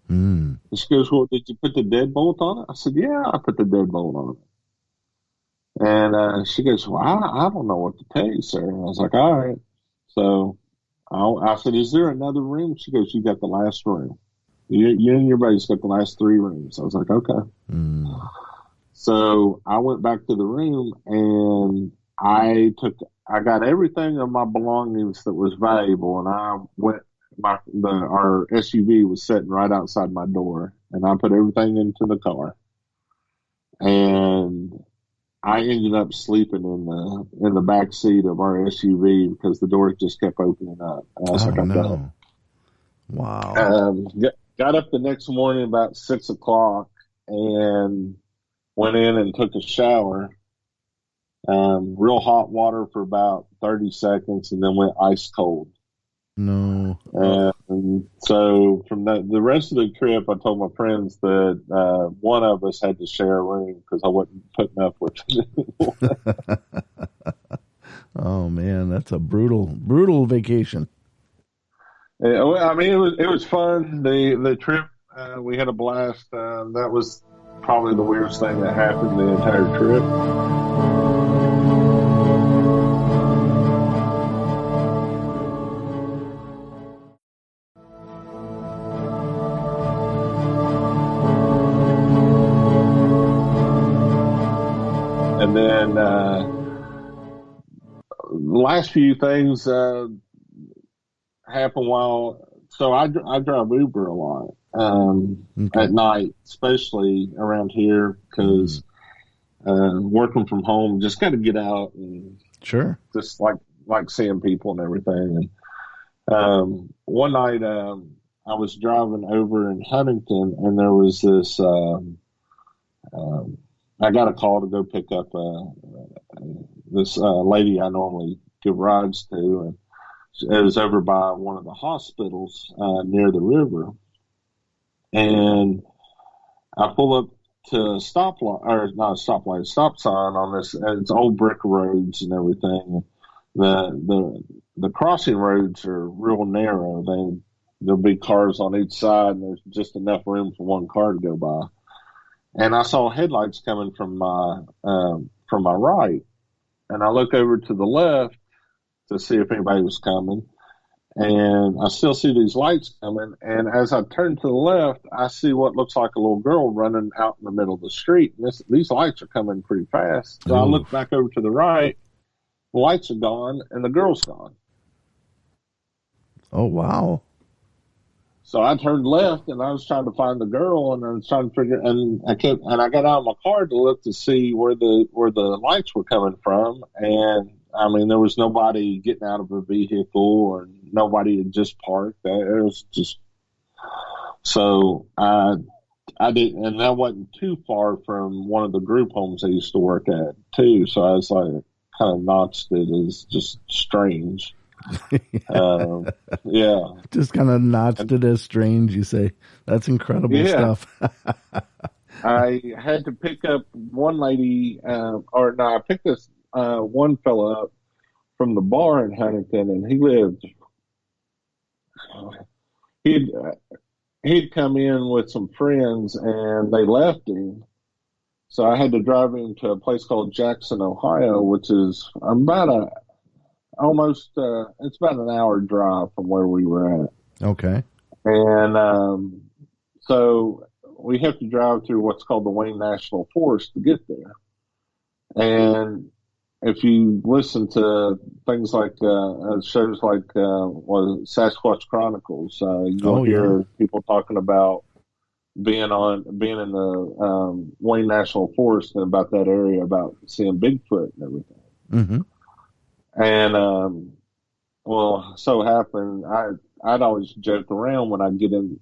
And she goes, well, did you put the deadbolt on it? I said, yeah, I put the deadbolt on it. And she goes, well, I don't know what to tell you, sir. And I was like, all right. So I said, is there another room? She goes, you got the last room. You and your buddy's got the last 3 rooms. I was like, okay. So I went back to the room, and I got everything of my belongings that was valuable, and I went. Our SUV was sitting right outside my door, and I put everything into the car, and I ended up sleeping in the back seat of our SUV because the door just kept opening up. And I was like, I'm done. Wow. Got up the next morning about 6 o'clock and went in and took a shower. Real hot water for about 30 seconds, and then went ice cold. No. And so from the rest of the trip, I told my friends that one of us had to share a room because I wasn't putting up with it anymore. Oh man, that's a brutal vacation. Yeah, well, I mean, it was fun. The trip, we had a blast. That was probably the weirdest thing that happened the entire trip. And then the last few things happen while. So I drive Uber a lot at night, especially around here, because working from home, just got to get out and just like seeing people and everything. And one night I was driving over in Huntington, and there was this. I got a call to go pick up this lady I normally give rides to, and it was over by one of the hospitals near the river. And I pull up to a stop sign on this. And it's old brick roads and everything. The crossing roads are real narrow. There'll be cars on each side, and there's just enough room for one car to go by. And I saw headlights coming from my right, and I look over to the left to see if anybody was coming, and I still see these lights coming. And as I turn to the left, I see what looks like a little girl running out in the middle of the street. And these lights are coming pretty fast. So I look back over to the right, the lights are gone, and the girl's gone. Oh wow! So I turned left, and I was trying to find the girl, and I was trying to figure, and I got out of my car to look to see where the lights were coming from, and I mean there was nobody getting out of a vehicle, or nobody had just parked. It was just so I didn't, and that wasn't too far from one of the group homes I used to work at too. So I was like, kind of notched it as just strange. Yeah, just kind of notched it as strange. You say that's incredible stuff. I had to pick up one lady, I picked this one fella up from the bar in Huntington, and he'd come in with some friends, and they left him. So I had to drive him to a place called Jackson, Ohio, which is it's about an hour drive from where we were at. Okay. And so we have to drive through what's called the Wayne National Forest to get there. And if you listen to things like shows like Sasquatch Chronicles, you'll hear people talking about being in the Wayne National Forest and about that area, about seeing Bigfoot and everything. Mm-hmm. And, well, so happened, I'd always joke around when I'd get in,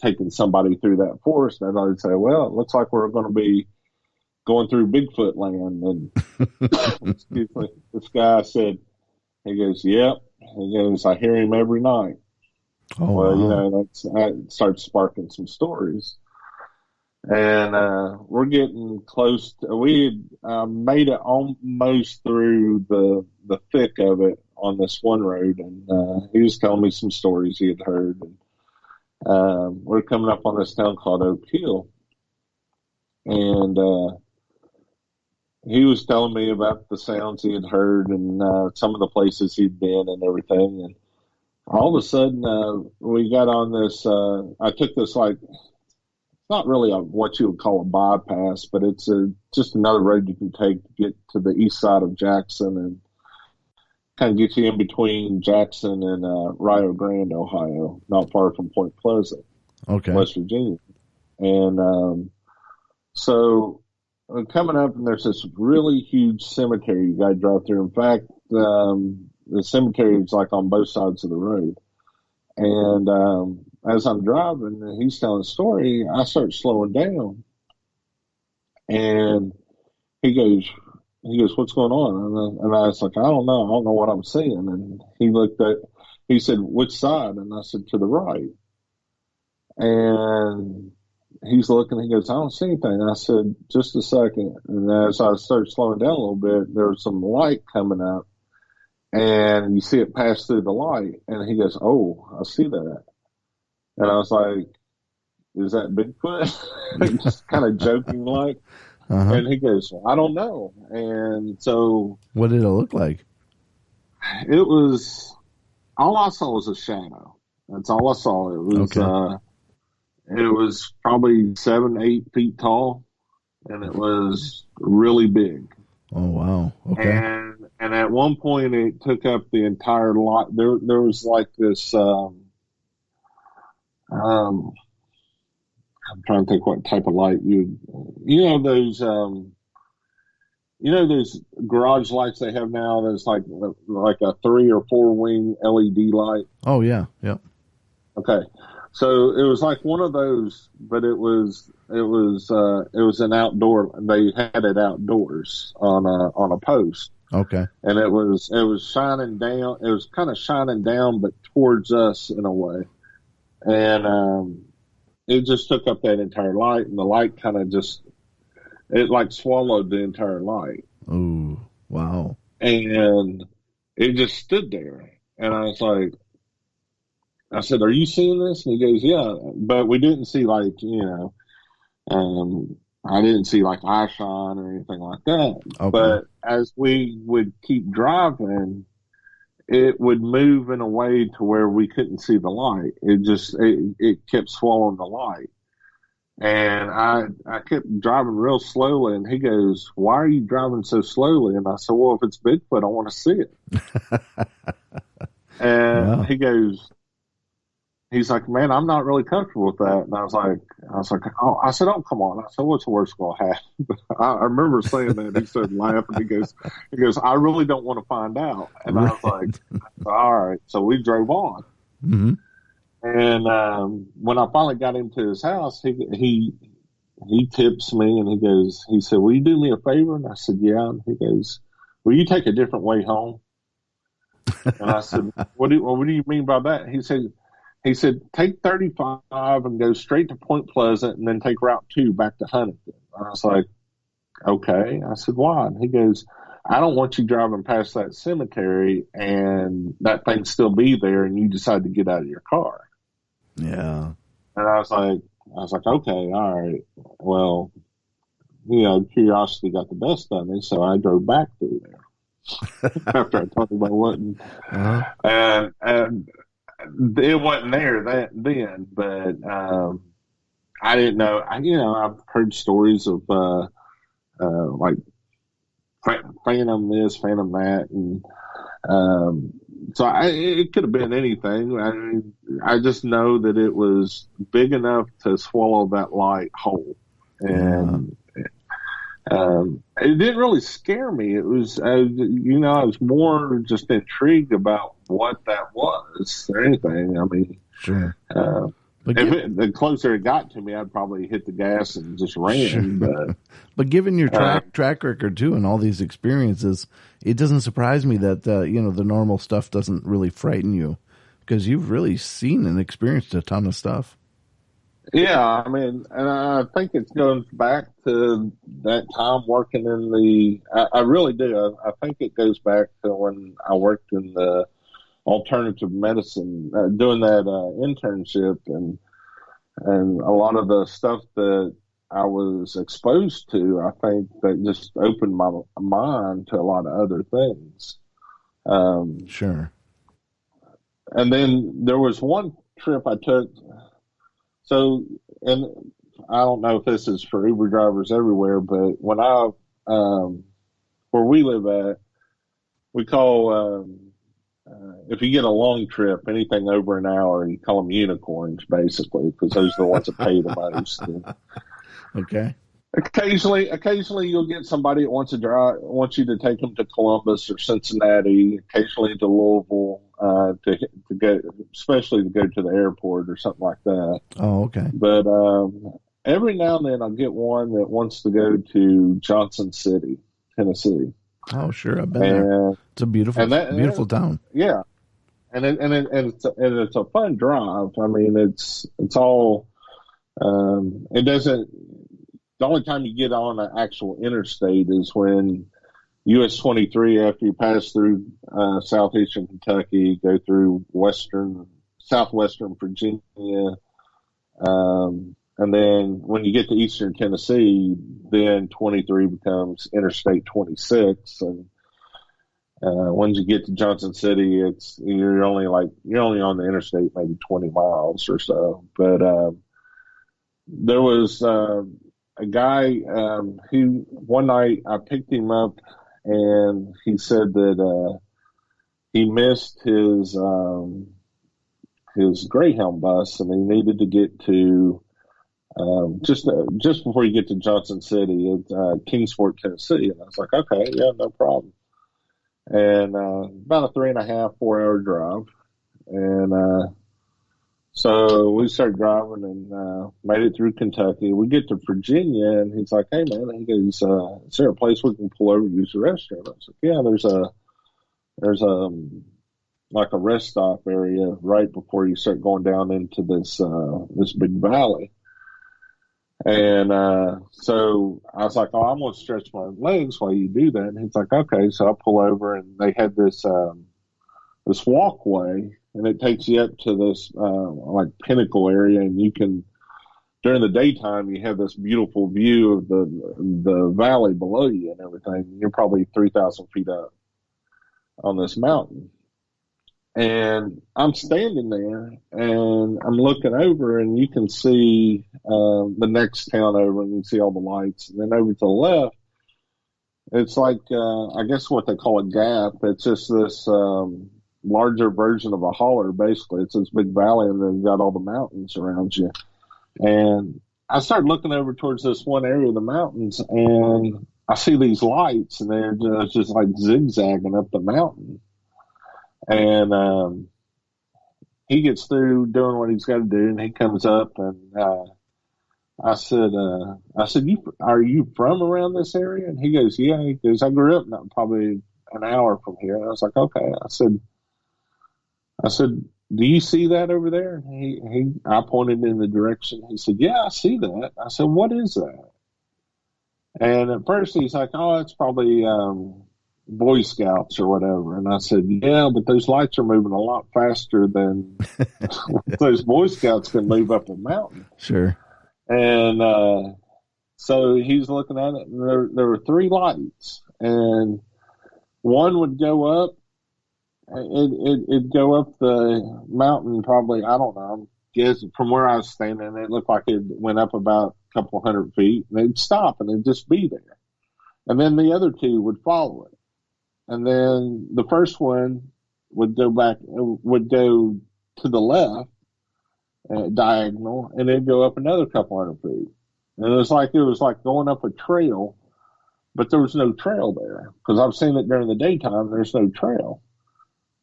taking somebody through that forest. I'd always say, well, it looks like we're going to be going through Bigfoot land. And excuse me, this guy said, he goes, yep. He goes, I hear him every night. Oh, well, wow. that starts sparking some stories. And we're getting close. We had made it almost through the thick of it on this one road, and he was telling me some stories he had heard. And we're coming up on this town called Oak Hill, and he was telling me about the sounds he had heard and some of the places he'd been and everything. And all of a sudden, we got on this. I took this, like, not really what you would call a bypass, but it's just another road you can take to get to the east side of Jackson and kind of get you in between Jackson and Rio Grande, Ohio, not far from Point Pleasant, West Virginia. And so coming up, and there's this really huge cemetery you got to drive through. In fact, the cemetery is like on both sides of the road. And as I'm driving and he's telling a story, I start slowing down. And he goes, what's going on? And I was like, I don't know what I'm seeing. And he said, which side? And I said, to the right. And he's looking, he goes, I don't see anything. And I said, just a second. And as I started slowing down a little bit, there was some light coming up. And you see it pass through the light. And he goes, oh, I see that. And I was like, is that Bigfoot? Just kind of joking like. Uh-huh. And he goes, well, I don't know. And so. What did it look like? It was, all I saw was a shadow. That's all I saw. It was, it was probably 7-8 feet tall. And it was really big. Oh, wow. Okay. And at one point it took up the entire lot. There was like this, I'm trying to think what type of light those garage lights they have now. There's like a 3 or 4 wing LED light. Oh yeah. Yep. Okay. So it was like one of those, but it was an outdoor. They had it outdoors on a post. Okay. And it was shining down. It was kind of shining down, but towards us in a way. And it just took up that entire light, and the light kind of it like swallowed the entire light. Oh, wow. And it just stood there. And I was like, I said, are you seeing this? And he goes, yeah. But we didn't see like, I didn't see like eye shine or anything like that. Okay. But as we would keep driving, it would move in a way to where we couldn't see the light. It kept swallowing the light. And I kept driving real slowly, and he goes, why are you driving so slowly? And I said, well, if it's Bigfoot, I want to see it. And he goes, he's like, man, I'm not really comfortable with that. And I was like, oh, I said, oh, come on. I said, what's the worst going to happen? I remember saying that. He started laughing. He goes, I really don't want to find out. And I was like, all right. So we drove on. Mm-hmm. And when I finally got into his house, he tips me and he said, will you do me a favor? And I said, yeah. And he goes, will you take a different way home? And I said, what do you mean by that? He said, take 35 and go straight to Point Pleasant and then take Route 2 back to Huntington. And I was like, okay. I said, why? And he goes, I don't want you driving past that cemetery and that thing still be there and you decide to get out of your car. Yeah. And I was like, okay, all right. Well, curiosity got the best of me, so I drove back through there after I told him I wasn't. Uh-huh. And it wasn't there then, but I didn't know. I've heard stories of like phantom this, phantom that, and so it could have been anything. I just know that it was big enough to swallow that light whole, and It didn't really scare me. It was, I was more just intrigued about what that was or anything. I mean, Sure. The closer it got to me, I'd probably hit the gas and just ran. Sure. But given your track record too and all these experiences, it doesn't surprise me that the normal stuff doesn't really frighten you, because you've really seen and experienced a ton of stuff. Yeah, I mean, and I think it goes back to that time working in the. I really do. I think it goes back to when I worked in the alternative medicine, doing that internship, and a lot of the stuff that I was exposed to, I think that just opened my mind to a lot of other things. Sure. And then there was one trip I took. So, and I don't know if this is for Uber drivers everywhere, but when where we live at, we call, if you get a long trip, anything over an hour, you call them unicorns, basically, because those are the ones that pay the most. Okay. Occasionally you'll get somebody that wants you to take them to Columbus or Cincinnati, occasionally to Louisville, to go, especially to go to the airport or something like that. Oh, okay. But every now and then I'll get one that wants to go to Johnson City, Tennessee. Oh, sure, I've been there. It's a beautiful town. Yeah, and it's a fun drive. I mean, it's all. It doesn't. The only time you get on an actual interstate is when US 23, after you pass through southeastern Kentucky, go through southwestern Virginia, and then when you get to eastern Tennessee, then 23 becomes Interstate 26, and once you get to Johnson City, you're only on the interstate maybe 20 miles or so. But there was a guy who one night I picked him up, and he said that he missed his Greyhound bus, and he needed to get to just before you get to Johnson City at Kingsport, Tennessee. And I was like, okay, yeah, no problem. And about a 3.5, 4 hour drive, and so we started driving and made it through Kentucky. We get to Virginia, and he's like, "Hey, man," he goes, "Is there a place we can pull over and use the restroom?" I was like, "Yeah, there's like a rest stop area right before you start going down into this big valley." And so I was like, "Oh, I'm going to stretch my legs while you do that." And he's like, "Okay." So I pull over, and they had this walkway, and it takes you up to this like pinnacle area, and you can, during the daytime, you have this beautiful view of the valley below you and everything. You're probably 3,000 feet up on this mountain. And I'm standing there, and I'm looking over, and you can see the next town over, and you can see all the lights. And then over to the left, it's like, I guess what they call a gap. It's just this larger version of a holler, basically. It's this big valley, and then you've got all the mountains around you. And I started looking over towards this one area of the mountains, and I see these lights, and they're just like zigzagging up the mountain. And he gets through doing what he's got to do, and he comes up, and I said, "Are you from around this area?" And he goes, "Yeah." He goes, "I grew up probably an hour from here." And I was like, "Okay." I said, "Do you see that over there?" And I pointed in the direction. He said, "Yeah, I see that." I said, "What is that?" And at first he's like, "Oh, it's probably Boy Scouts or whatever." And I said, "Yeah, but those lights are moving a lot faster than those Boy Scouts can move up a mountain." Sure. And so he's looking at it, and there were 3 lights, and one would go up. It'd go up the mountain probably, I don't know, I guess from where I was standing, it looked like it went up about a couple hundred feet, and it'd stop, and it'd just be there. And then the other 2 would follow it. And then the first one would go to the left, diagonal, and it'd go up another couple hundred feet. And it was like going up a trail but there was no trail there because I've seen it during the daytime. There's no trail.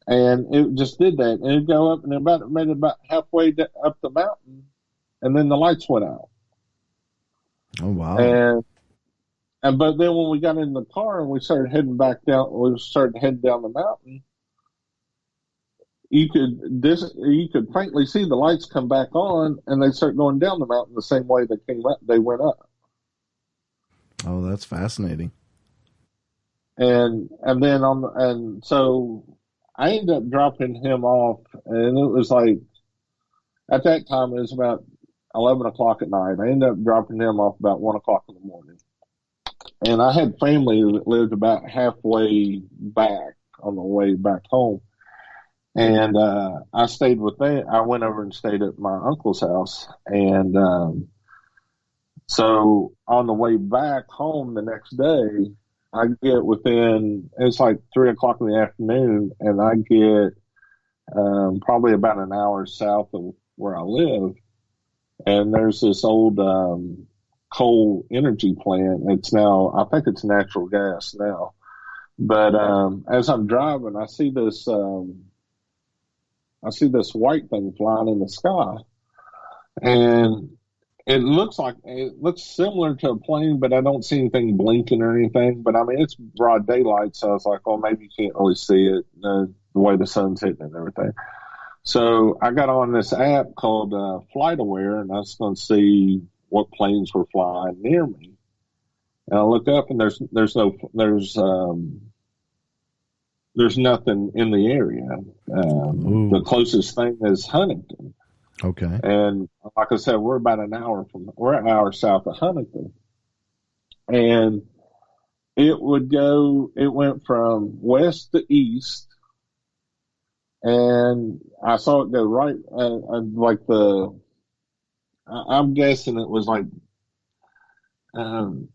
And it just did that. And it'd go up and made it about halfway up the mountain, and then the lights went out. Oh, wow. But then when we got in the car and we started heading back down, down the mountain, you could faintly see the lights come back on, and they start going down the mountain the same way they went up. Oh, that's fascinating. And so I ended up dropping him off, and it was like, at that time it was about 11 o'clock at night. I ended up dropping him off about 1 o'clock in the morning. And I had family that lived about halfway back on the way back home. And I stayed with them. I went over and stayed at my uncle's house. And so on the way back home the next day, I get it's like 3 o'clock in the afternoon, and I get probably about an hour south of where I live. And there's this old coal energy plant. I think it's natural gas now. But as I'm driving, I see this white thing flying in the sky, and it looks similar to a plane, but I don't see anything blinking or anything. But I mean, it's broad daylight, so I was like, well, maybe you can't really see it the way the sun's hitting and everything. So I got on this app called Flight Aware, and I was going to see what planes were flying near me. And I look up, and there's nothing in the area. The closest thing is Huntington. Okay. And like I said, we're an hour south of Huntington. And it went from west to east, and I saw it go right, I'm guessing it was like, I'm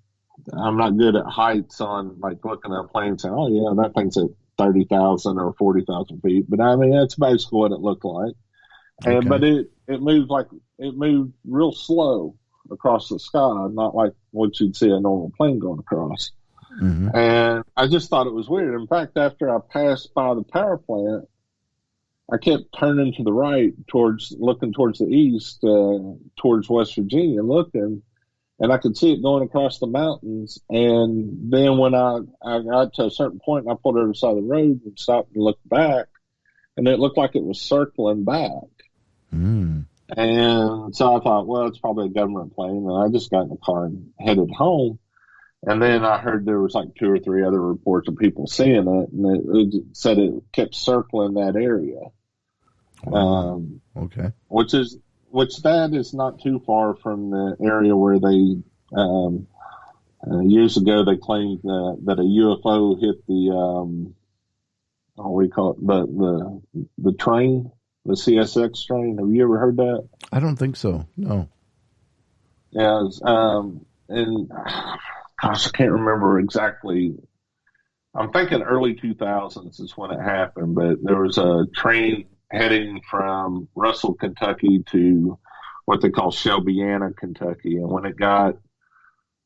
not good at heights on like looking at a plane and saying, oh yeah, that thing's at 30,000 or 40,000 feet. But I mean, that's basically what it looked like. And, but it moved real slow across the sky, not like what you'd see a normal plane going across. Mm-hmm. And I just thought it was weird. In fact, after I passed by the power plant, I kept turning to the right looking towards the east, towards West Virginia, looking, and I could see it going across the mountains. And then when I got to a certain point, and I pulled over the side of the road and stopped and looked back, and it looked like it was circling back. Mm. And so I thought, well, it's probably a government plane. And I just got in the car and headed home. And then I heard there was like 2 or 3 other reports of people seeing it, and it said it kept circling that area. Wow. Okay. Which that is not too far from the area where they years ago they claimed that a UFO hit the what do you call it, the train, the CSX train. Have you ever heard that? I don't think so. No. Yeah. And gosh, I can't remember exactly. I'm thinking early 2000s is when it happened, but there was a train heading from Russell, Kentucky to what they call Shelbyana, Kentucky. And when it got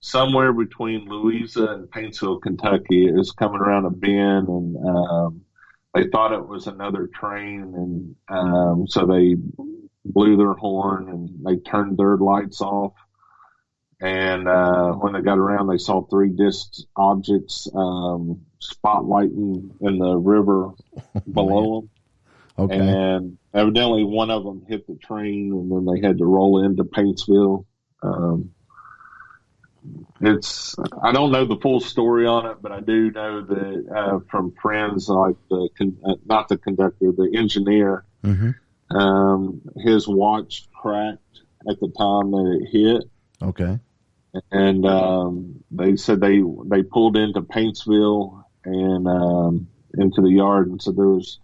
somewhere between Louisa and Paintsville, Kentucky, it was coming around a bend, and they thought it was another train. And so they blew their horn and they turned their lights off. And when they got around, they saw 3 disc objects spotlighting in the river below them. Okay. And evidently one of them hit the train, and then they had to roll into Paintsville. I don't know the full story on it, but I do know that from friends like not the conductor, the engineer, mm-hmm. His watch cracked at the time that it hit. Okay. And they said they pulled into Paintsville and into the yard, and so there was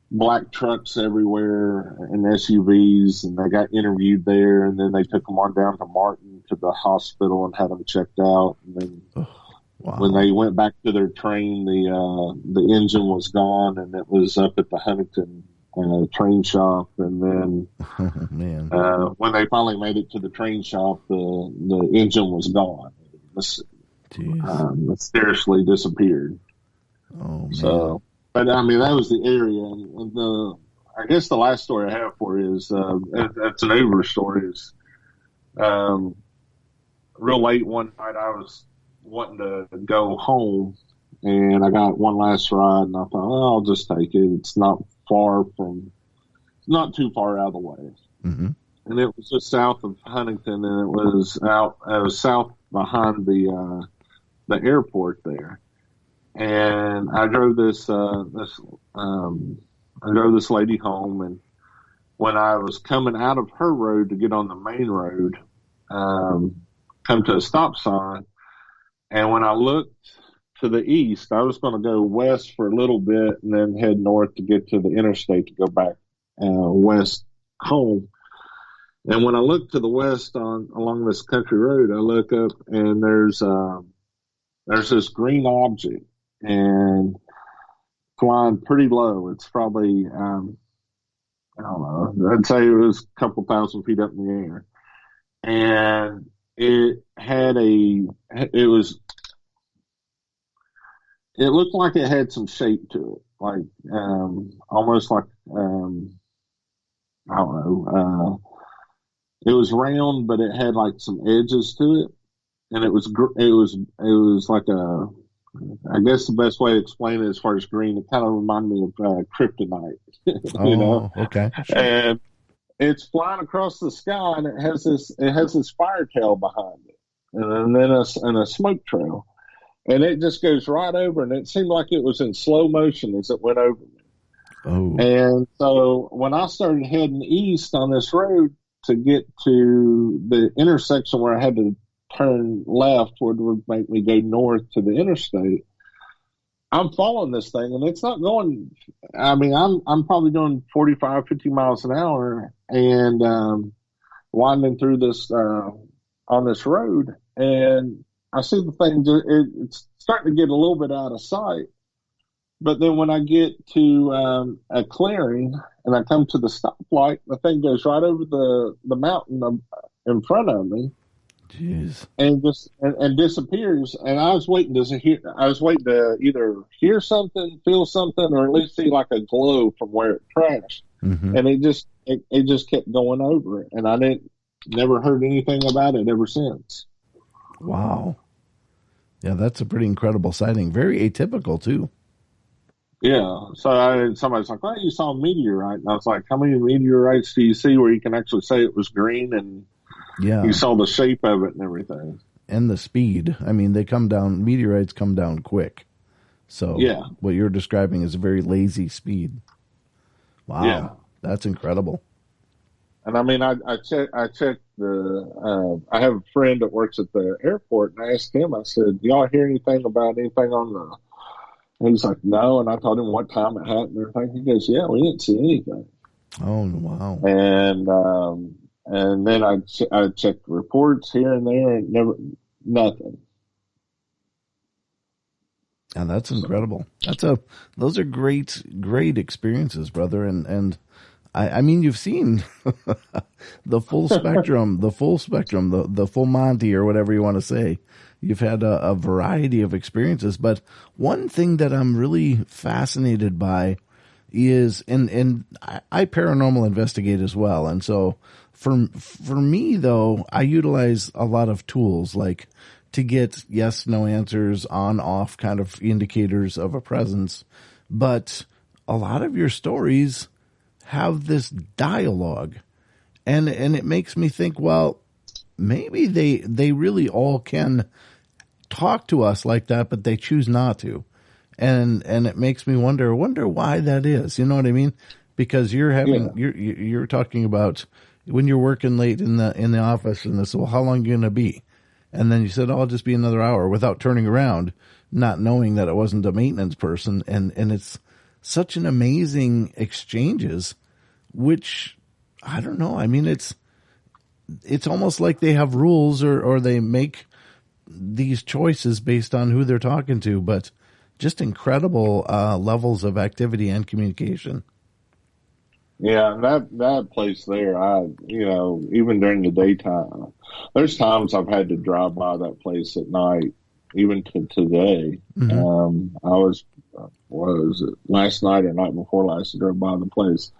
black trucks everywhere and SUVs, and they got interviewed there, and then they took them on down to Martin to the hospital and had them checked out. And then when they went back to their train, the engine was gone, and it was up at the Huntington train shop. And then when they finally made it to the train shop, the engine was gone. mysteriously disappeared. Oh, man. So, but I mean, that was the area. And I guess the last story I have for you is, it's an Uber story. Is, real late one night, I was wanting to go home, and I got one last ride, and I thought, oh, I'll just take it. It's not too far out of the way. Mm-hmm. And it was just south of Huntington, and it was south behind the airport there. And I drove this lady home, and when I was coming out of her road to get on the main road, come to a stop sign, and when I looked to the east, I was going to go west for a little bit and then head north to get to the interstate to go back west home. And when I look to the west along this country road, I look up and there's this green object and flying pretty low. It's probably, I don't know, I'd say it was a couple thousand feet up in the air. And it looked like it had some shape to it, like, almost like, I don't know, it was round, but it had like some edges to it, and it was like I guess the best way to explain it as far as green, it kind of reminded me of kryptonite. Oh, know? Okay. Sure. And it's flying across the sky, and it has this fire tail behind it, and then a smoke trail, and it just goes right over, and it seemed like it was in slow motion as it went over me. Oh. And so when I started heading east on this road to get to the intersection where I had to turn left, which would make me go north to the interstate, I'm following this thing, and it's not going. I mean, I'm probably going 45, 50 miles an hour, and winding through this on this road, and I see the thing. It's starting to get a little bit out of sight. But then when I get to a clearing and I come to the stoplight, the thing goes right over the mountain in front of me. Jeez. And disappears. And I was waiting to either hear something, feel something, or at least see like a glow from where it crashed. Mm-hmm. And it just kept going over it. And I never heard anything about it ever since. Wow. Yeah, that's a pretty incredible sighting. Very atypical too. Yeah. So somebody's like, "Oh, you saw a meteorite," and I was like, "How many meteorites do you see where you can actually say it was green and you saw the shape of it and everything?" And the speed. I mean, meteorites come down quick. So what you're describing is a very lazy speed. Wow. Yeah. That's incredible. And I mean, I checked I have a friend that works at the airport, and I asked him, I said, "Do y'all hear anything about anything on the?" And he's like, "No." And I told him what time it happened and everything. He goes, "Yeah, we didn't see anything." Oh, wow. And then I checked reports here and there, and nothing. And that's incredible. Those are great experiences, brother. And I mean, you've seen the full spectrum, the full Monty, or whatever you want to say. You've had a variety of experiences, but one thing that I'm really fascinated by is, and I paranormal investigate as well. And so for me though, I utilize a lot of tools like to get yes, no answers, on, off kind of indicators of a presence. But a lot of your stories have this dialogue, and it makes me think, well, maybe they really all can talk to us like that, but they choose not to. And it makes me wonder why that is. You know what I mean? Because you're talking about when you're working late in the office, and this, well, how long are you going to be? And then you said, "Oh, I'll just be another hour," without turning around, not knowing that it wasn't a maintenance person. And it's such an amazing exchanges, which I don't know. I mean, it's almost like they have rules or they make these choices based on who they're talking to, but just incredible levels of activity and communication. Yeah, that place there, even during the daytime, there's times I've had to drive by that place at night, even to today. I was, what was it, last night or night before last, I drove by the place.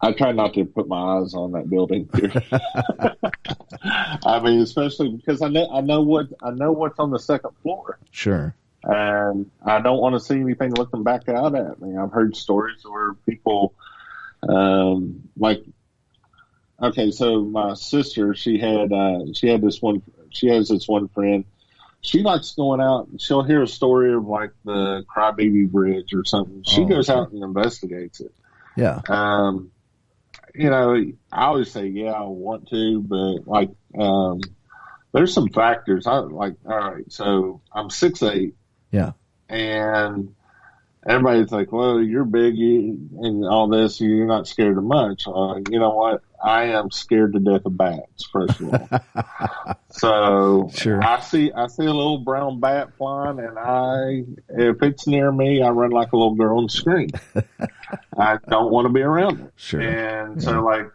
I try not to put my eyes on that building here. I mean, especially because I know what's on the second floor. Sure. And I don't want to see anything looking back out at me. I've heard stories where people, okay, so my sister, she has this one friend. She likes going out and she'll hear a story of like the Crybaby Bridge or something. She goes out and investigates it. Yeah. You know, I always say, yeah, I want to, but like, there's some factors. All right, so I'm 6'8". Yeah. And everybody's like, well, you're big and all this, you're not scared of much. You know what? I am scared to death of bats, first of all. So sure. I see a little brown bat flying, and if it's near me, I run like a little girl and scream. I don't want to be around it. Sure. And so, like,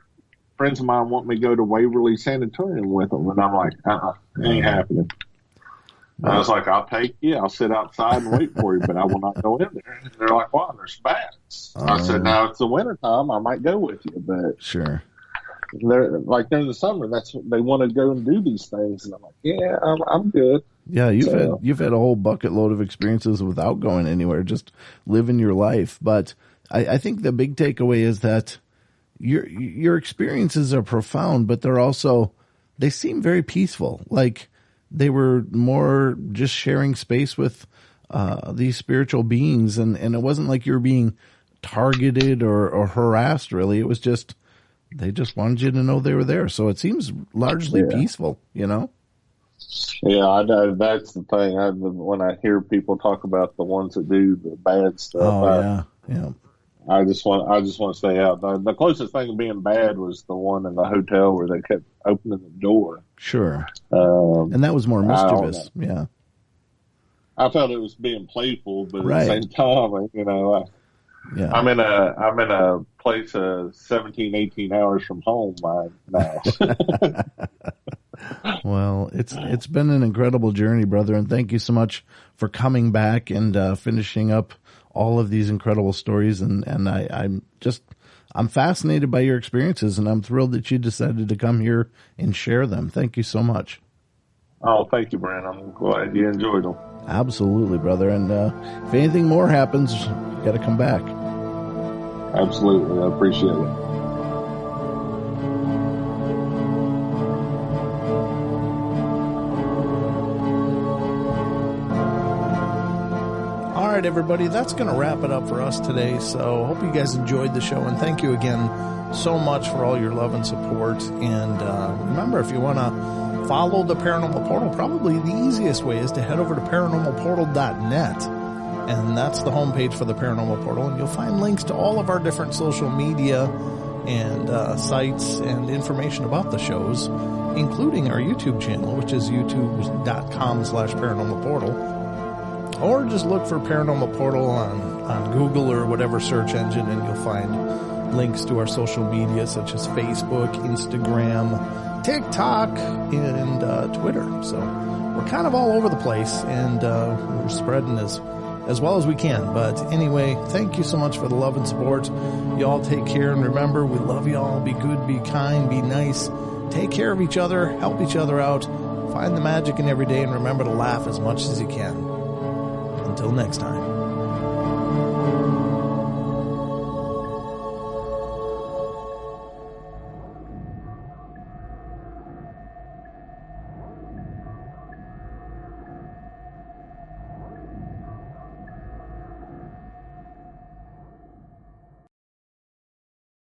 friends of mine want me to go to Waverly Sanatorium with them, and I'm like, it ain't happening. I was like, I'll take you. I'll sit outside and wait for you, but I will not go in there. And they're like, wow, there's bats. I said, now it's the wintertime. I might go with you, but sure. They're like during the summer, that's what they want to go and do these things. And I'm like, yeah, I'm good. Yeah, you've had a whole bucket load of experiences without going anywhere, just living your life. But I think the big takeaway is that your experiences are profound, but they seem very peaceful. Like they were more just sharing space with these spiritual beings, and it wasn't like you were being targeted or harassed. Really, it was just they just wanted you to know they were there. So it seems largely peaceful, you know. Yeah, I know. That's the thing. When I hear people talk about the ones that do the bad stuff, I just want to stay out. The closest thing to being bad was the one in the hotel where they kept opening the door. Sure. And that was more mischievous. Yeah. I felt it was being playful, but right. At the same time, you know, I'm in a place 17, 18 hours from home now. Well, it's been an incredible journey, brother, and thank you so much for coming back and finishing up all of these incredible stories. And I'm fascinated by your experiences, and I'm thrilled that you decided to come here and share them. Thank you so much. Oh, thank you, Brent. I'm glad you enjoyed them. Absolutely, brother. And if anything more happens, you got to come back. Absolutely. I appreciate it. All right, everybody, that's going to wrap it up for us today. So hope you guys enjoyed the show, and thank you again so much for all your love and support. And remember, if you want to follow the Paranormal Portal, probably the easiest way is to head over to paranormalportal.net. And that's the homepage for the Paranormal Portal. And you'll find links to all of our different social media and sites and information about the shows, including our YouTube channel, which is youtube.com/paranormalportal. Or just look for Paranormal Portal on Google or whatever search engine, and you'll find links to our social media such as Facebook, Instagram, TikTok, and Twitter. So we're kind of all over the place, and we're spreading as well as we can. But anyway, thank you so much for the love and support. Y'all take care, and remember, we love y'all. Be good, be kind, be nice. Take care of each other, help each other out, find the magic in every day, and remember to laugh as much as you can. Until next time.